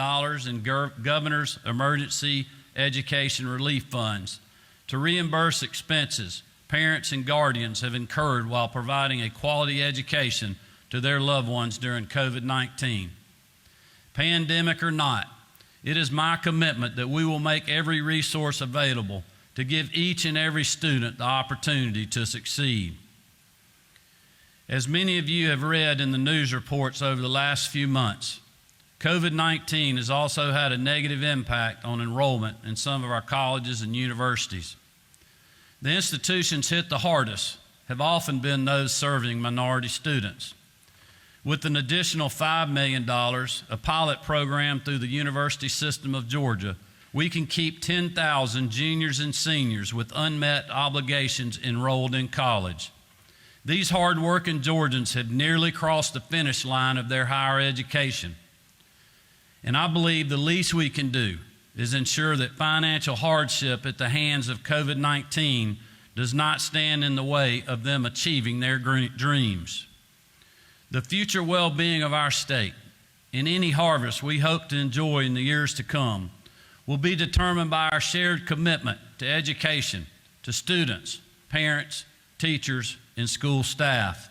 in Governor's Emergency Education Relief Funds to reimburse expenses parents and guardians have incurred while providing a quality education to their loved ones during COVID-19. Pandemic or not, it is my commitment that we will make every resource available to give each and every student the opportunity to succeed. As many of you have read in the news reports over the last few months, COVID-19 has also had a negative impact on enrollment in some of our colleges and universities. The institutions hit the hardest have often been those serving minority students. With an additional $5 million, a pilot program through the University System of Georgia, we can keep 10,000 juniors and seniors with unmet obligations enrolled in college. These hard-working Georgians have nearly crossed the finish line of their higher education. And I believe the least we can do is ensure that financial hardship at the hands of COVID-19 does not stand in the way of them achieving their dreams. The future well-being of our state and any harvest we hope to enjoy in the years to come will be determined by our shared commitment to education, to students, parents, teachers, and school staff.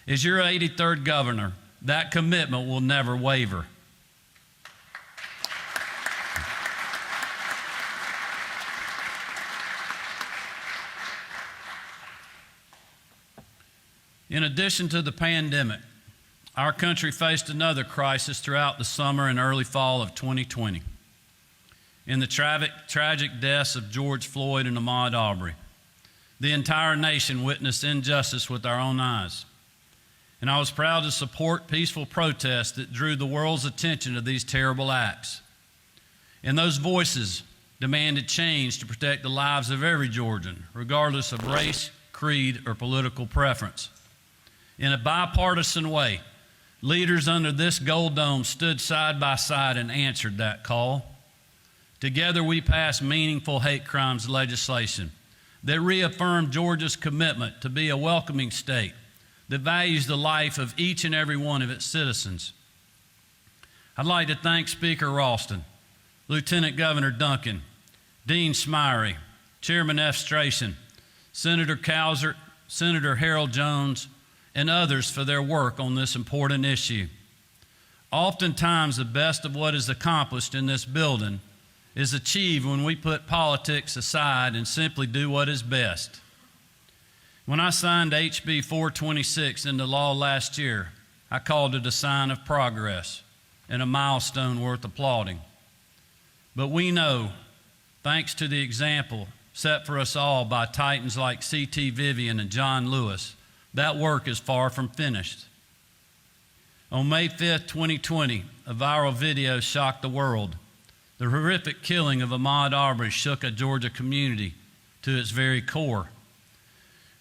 As your 83rd governor, that commitment will never waver. In addition to the pandemic, our country faced another crisis throughout the summer and early fall of 2020. In the tragic deaths of George Floyd and Ahmaud Arbery, the entire nation witnessed injustice with our own eyes. And I was proud to support peaceful protests that drew the world's attention to these terrible acts. And those voices demanded change to protect the lives of every Georgian, regardless of race, creed, or political preference. In a bipartisan way, leaders under this Gold Dome stood side by side and answered that call. Together, we passed meaningful hate crimes legislation that reaffirmed Georgia's commitment to be a welcoming state that values the life of each and every one of its citizens. I'd like to thank Speaker Ralston, Lieutenant Governor Duncan, Dean Smyrie, Chairman F. Strachan, Senator Cowsert, Senator Harold Jones, and others for their work on this important issue. Oftentimes, the best of what is accomplished in this building is achieved when we put politics aside and simply do what is best. When I signed HB 426 into law last year, I called it a sign of progress and a milestone worth applauding. But we know, thanks to the example set for us all by titans like C.T. Vivian and John Lewis, that work is far from finished. On May 5th, 2020, a viral video shocked the world. The horrific killing of Ahmaud Arbery shook a Georgia community to its very core.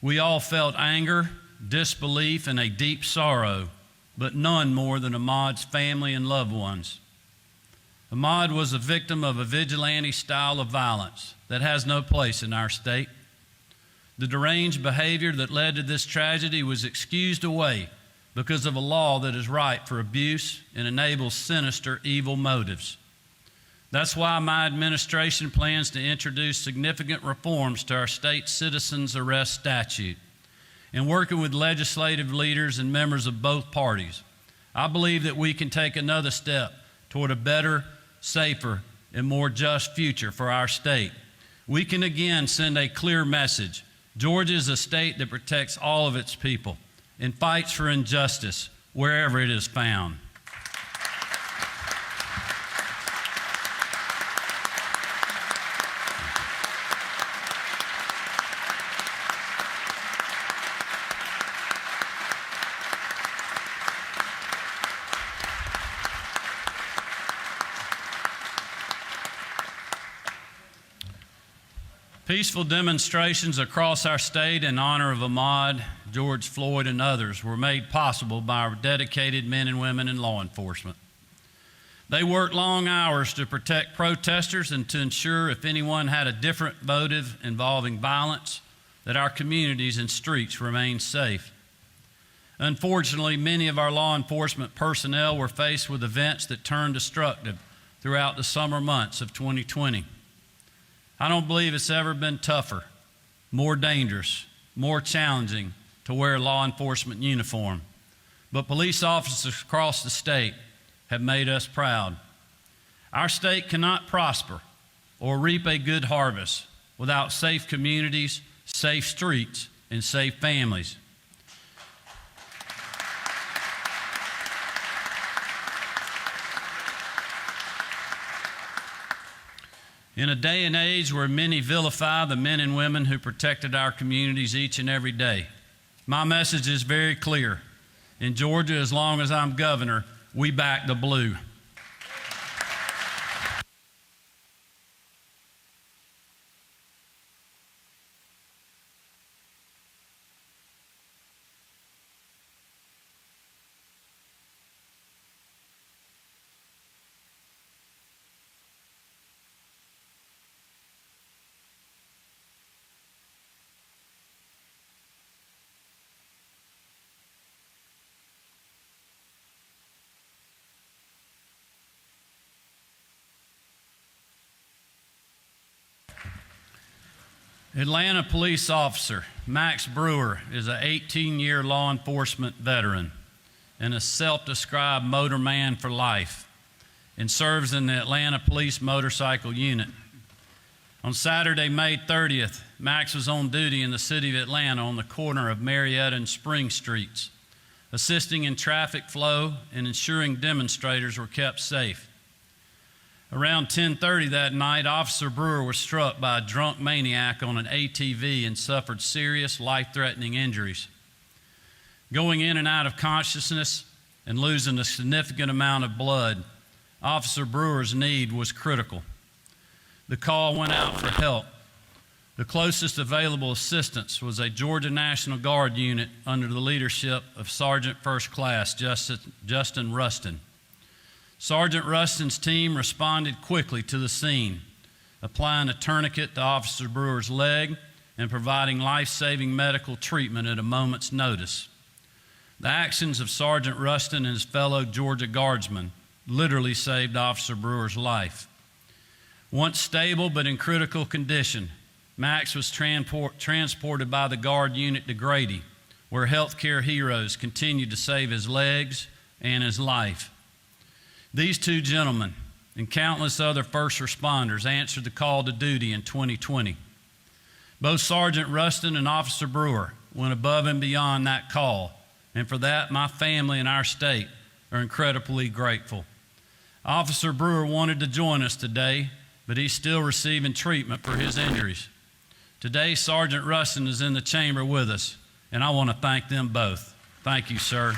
We all felt anger, disbelief, and a deep sorrow, but none more than Ahmaud's family and loved ones. Ahmaud was a victim of a vigilante style of violence that has no place in our state. The deranged behavior that led to this tragedy was excused away because of a law that is ripe for abuse and enables sinister, evil motives. That's why my administration plans to introduce significant reforms to our state citizens arrest statute. In working with legislative leaders and members of both parties, I believe that we can take another step toward a better, safer, and more just future for our state. We can again send a clear message. Georgia is a state that protects all of its people and fights for injustice wherever it is found. Peaceful demonstrations across our state in honor of Ahmaud, George Floyd, and others were made possible by our dedicated men and women in law enforcement. They worked long hours to protect protesters and to ensure if anyone had a different motive involving violence, that our communities and streets remained safe. Unfortunately, many of our law enforcement personnel were faced with events that turned destructive throughout the summer months of 2020. I don't believe it's ever been tougher, more dangerous, more challenging to wear a law enforcement uniform. But police officers across the state have made us proud. Our state cannot prosper or reap a good harvest without safe communities, safe streets, and safe families. In a day and age where many vilify the men and women who protected our communities each and every day, my message is very clear. In Georgia, as long as I'm governor, we back the blue. Atlanta police officer Max Brewer is an 18-year law enforcement veteran and a self-described motor man for life and serves in the Atlanta Police Motorcycle Unit. On Saturday, May 30th, Max was on duty in the city of Atlanta on the corner of Marietta and Spring Streets, assisting in traffic flow and ensuring demonstrators were kept safe. Around 10:30 that night, Officer Brewer was struck by a drunk maniac on an ATV and suffered serious, life-threatening injuries. Going in and out of consciousness and losing a significant amount of blood, Officer Brewer's need was critical. The call went out for help. The closest available assistance was a Georgia National Guard unit under the leadership of Sergeant First Class Justin Rustin. Sergeant Rustin's team responded quickly to the scene, applying a tourniquet to Officer Brewer's leg and providing life-saving medical treatment at a moment's notice. The actions of Sergeant Rustin and his fellow Georgia Guardsmen literally saved Officer Brewer's life. Once stable but in critical condition, Max was transported by the Guard unit to Grady, where healthcare heroes continued to save his legs and his life. These two gentlemen and countless other first responders answered the call to duty in 2020. Both Sergeant Rustin and Officer Brewer went above and beyond that call and for that, my family and our state are incredibly grateful. Officer Brewer wanted to join us today, but he's still receiving treatment for his injuries. Today, Sergeant Rustin is in the chamber with us, and I want to thank them both. Thank you, sir.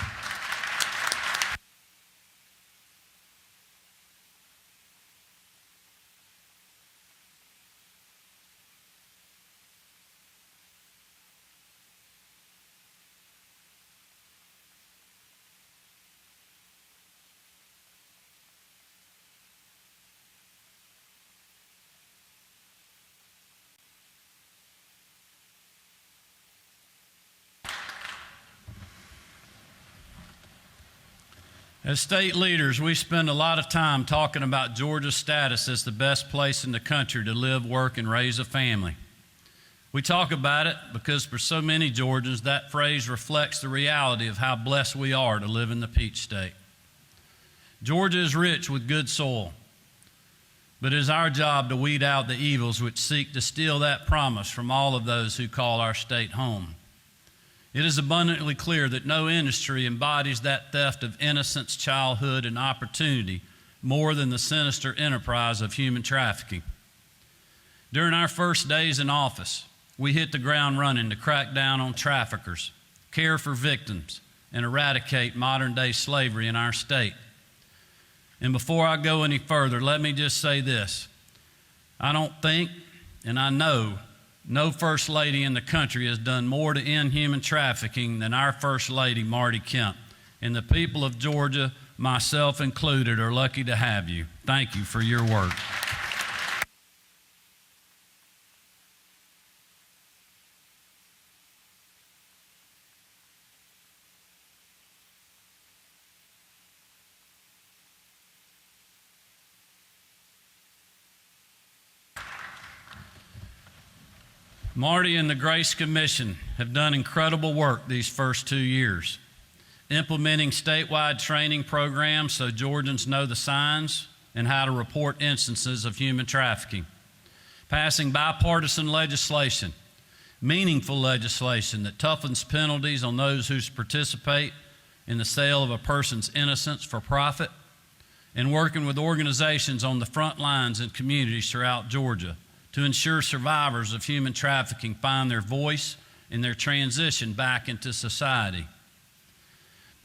As state leaders, we spend a lot of time talking about Georgia's status as the best place in the country to live, work, and raise a family. We talk about it because for so many Georgians, that phrase reflects the reality of how blessed we are to live in the Peach State. Georgia is rich with good soil, but it is our job to weed out the evils which seek to steal that promise from all of those who call our state home. It is abundantly clear that no industry embodies that theft of innocence, childhood, and opportunity more than the sinister enterprise of human trafficking. During our first days in office, we hit the ground running to crack down on traffickers, care for victims, and eradicate modern-day slavery in our state. And before I go any further, let me just say this. I don't think, and I know, no First Lady in the country has done more to end human trafficking than our First Lady, Marty Kemp. And the people of Georgia, myself included, are lucky to have you. Thank you for your work. Marty and the Grace Commission have done incredible work these first 2 years, implementing statewide training programs so Georgians know the signs and how to report instances of human trafficking, passing bipartisan legislation, meaningful legislation that toughens penalties on those who participate in the sale of a person's innocence for profit, and working with organizations on the front lines in communities throughout Georgia to ensure survivors of human trafficking find their voice in their transition back into society.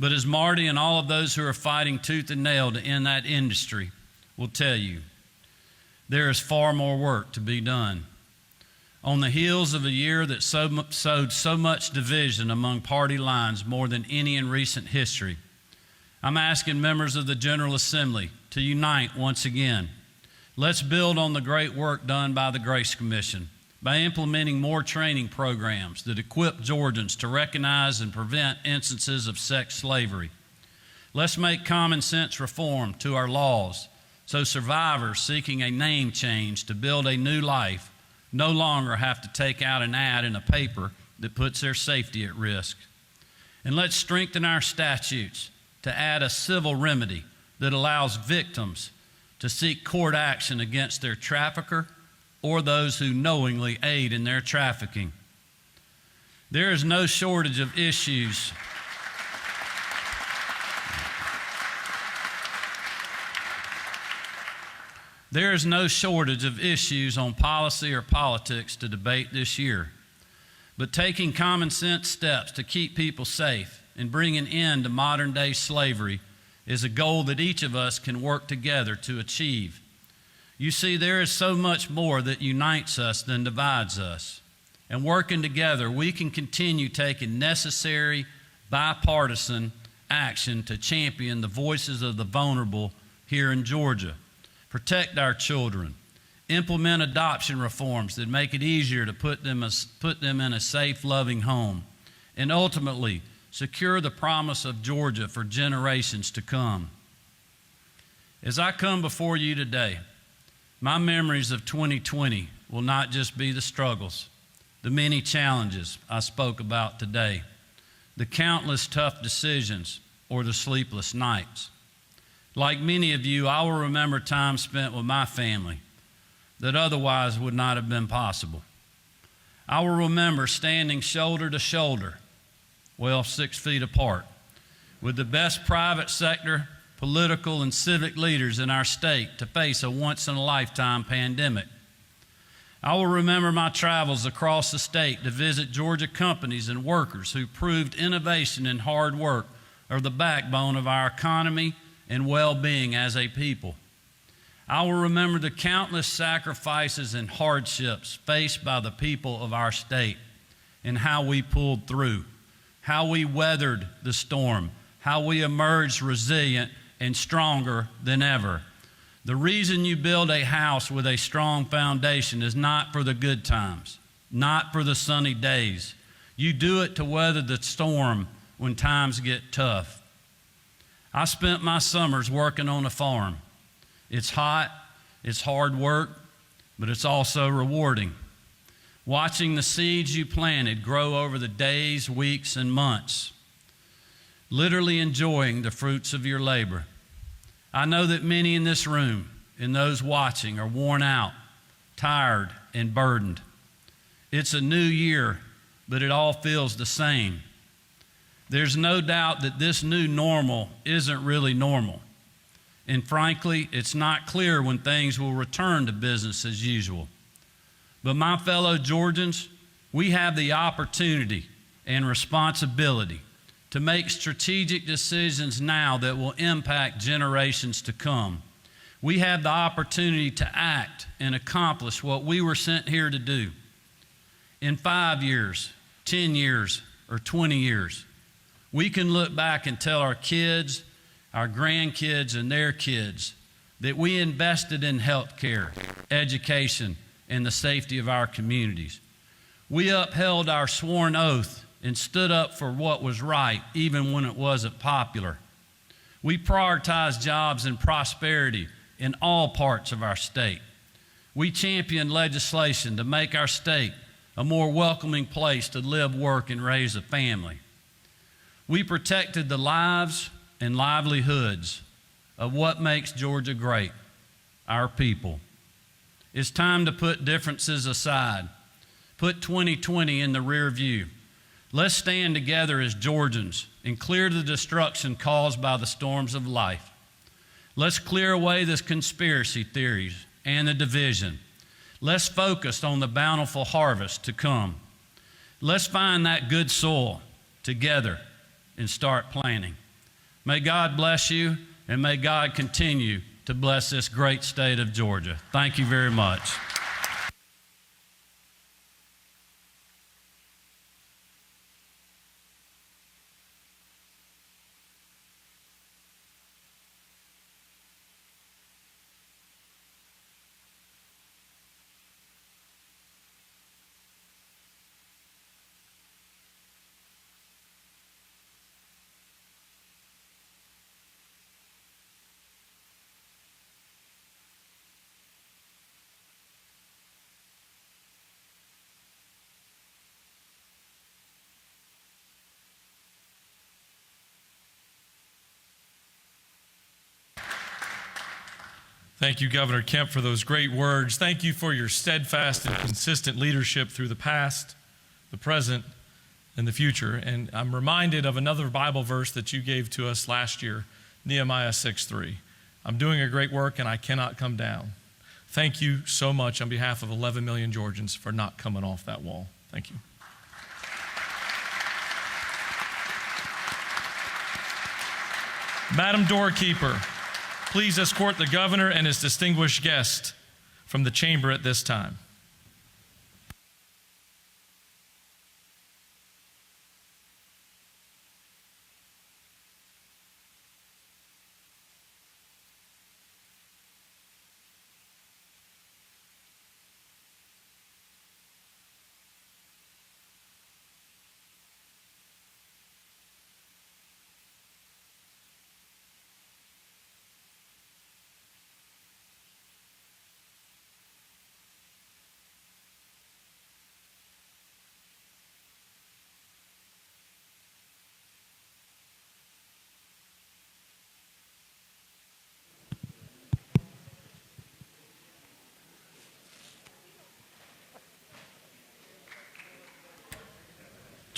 But as Marty and all of those who are fighting tooth and nail to end that industry will tell you, there is far more work to be done. On the heels of a year that sowed so much division among party lines more than any in recent history, I'm asking members of the General Assembly to unite once again. Let's build on the great work done by the Grace Commission by implementing more training programs that equip Georgians to recognize and prevent instances of sex slavery. Let's make common sense reform to our laws so survivors seeking a name change to build a new life no longer have to take out an ad in a paper that puts their safety at risk. And let's strengthen our statutes to add a civil remedy that allows victims to seek court action against their trafficker or those who knowingly aid in their trafficking. There is no shortage of issues. There is no shortage of issues on policy or politics to debate this year. But taking common sense steps to keep people safe and bring an end to modern day slavery is a goal that each of us can work together to achieve. You see, there is so much more that unites us than divides us. And working together, we can continue taking necessary bipartisan action to champion the voices of the vulnerable here in Georgia, protect our children, implement adoption reforms that make it easier to put them in a safe, loving home, and ultimately secure the promise of Georgia for generations to come. As I come before you today, my memories of 2020 will not just be the struggles, the many challenges I spoke about today, the countless tough decisions, or the sleepless nights. Like many of you, I will remember time spent with my family that otherwise would not have been possible. I will remember standing shoulder to shoulder well, 6 feet apart, with the best private sector, political, and civic leaders in our state to face a once-in-a-lifetime pandemic. I will remember my travels across the state to visit Georgia companies and workers who proved innovation and hard work are the backbone of our economy and well-being as a people. I will remember the countless sacrifices and hardships faced by the people of our state and how we pulled through, how we weathered the storm, how we emerged resilient and stronger than ever. The reason you build a house with a strong foundation is not for the good times, not for the sunny days. You do it to weather the storm when times get tough. I spent my summers working on a farm. It's hot, it's hard work, but it's also rewarding. Watching the seeds you planted grow over the days, weeks, and months, literally enjoying the fruits of your labor. I know that many in this room and those watching are worn out, tired, and burdened. It's a new year, but it all feels the same. There's no doubt that this new normal isn't really normal. And frankly, it's not clear when things will return to business as usual. But my fellow Georgians, we have the opportunity and responsibility to make strategic decisions now that will impact generations to come. We have the opportunity to act and accomplish what we were sent here to do. In 5 years, 10 years, or 20 years, we can look back and tell our kids, our grandkids, and their kids that we invested in health care, education, and the safety of our communities. We upheld our sworn oath and stood up for what was right, even when it wasn't popular. We prioritized jobs and prosperity in all parts of our state. We championed legislation to make our state a more welcoming place to live, work, and raise a family. We protected the lives and livelihoods of what makes Georgia great, our people. It's time to put differences aside, put 2020 in the rear view. Let's stand together as Georgians and clear the destruction caused by the storms of life. Let's clear away the conspiracy theories and the division. Let's focus on the bountiful harvest to come. Let's find that good soil together and start planting. May God bless you, and may God continue to bless this great state of Georgia. Thank you very much. Thank you, Governor Kemp, for those great words. Thank you for your steadfast and consistent leadership through the past, the present, and the future. And I'm reminded of another Bible verse that you gave to us last year, Nehemiah 6:3. I'm doing a great work and I cannot come down. Thank you so much on behalf of 11 million Georgians for not coming off that wall. Thank you. Madam Doorkeeper, please escort the governor and his distinguished guest from the chamber at this time.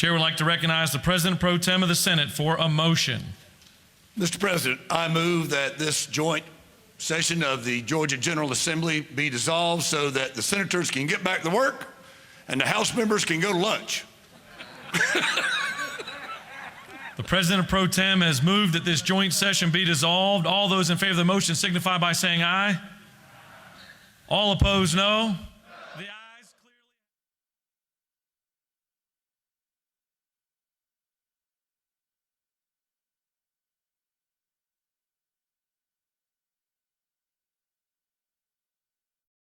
Chair would like to recognize the President Pro Tem of the Senate for a motion. Mr. President, I move that this joint session of the Georgia General Assembly be dissolved so that the senators can get back to work and the House members can go to lunch. The President Pro Tem has moved that this joint session be dissolved. All those in favor of the motion signify by saying aye. All opposed, no.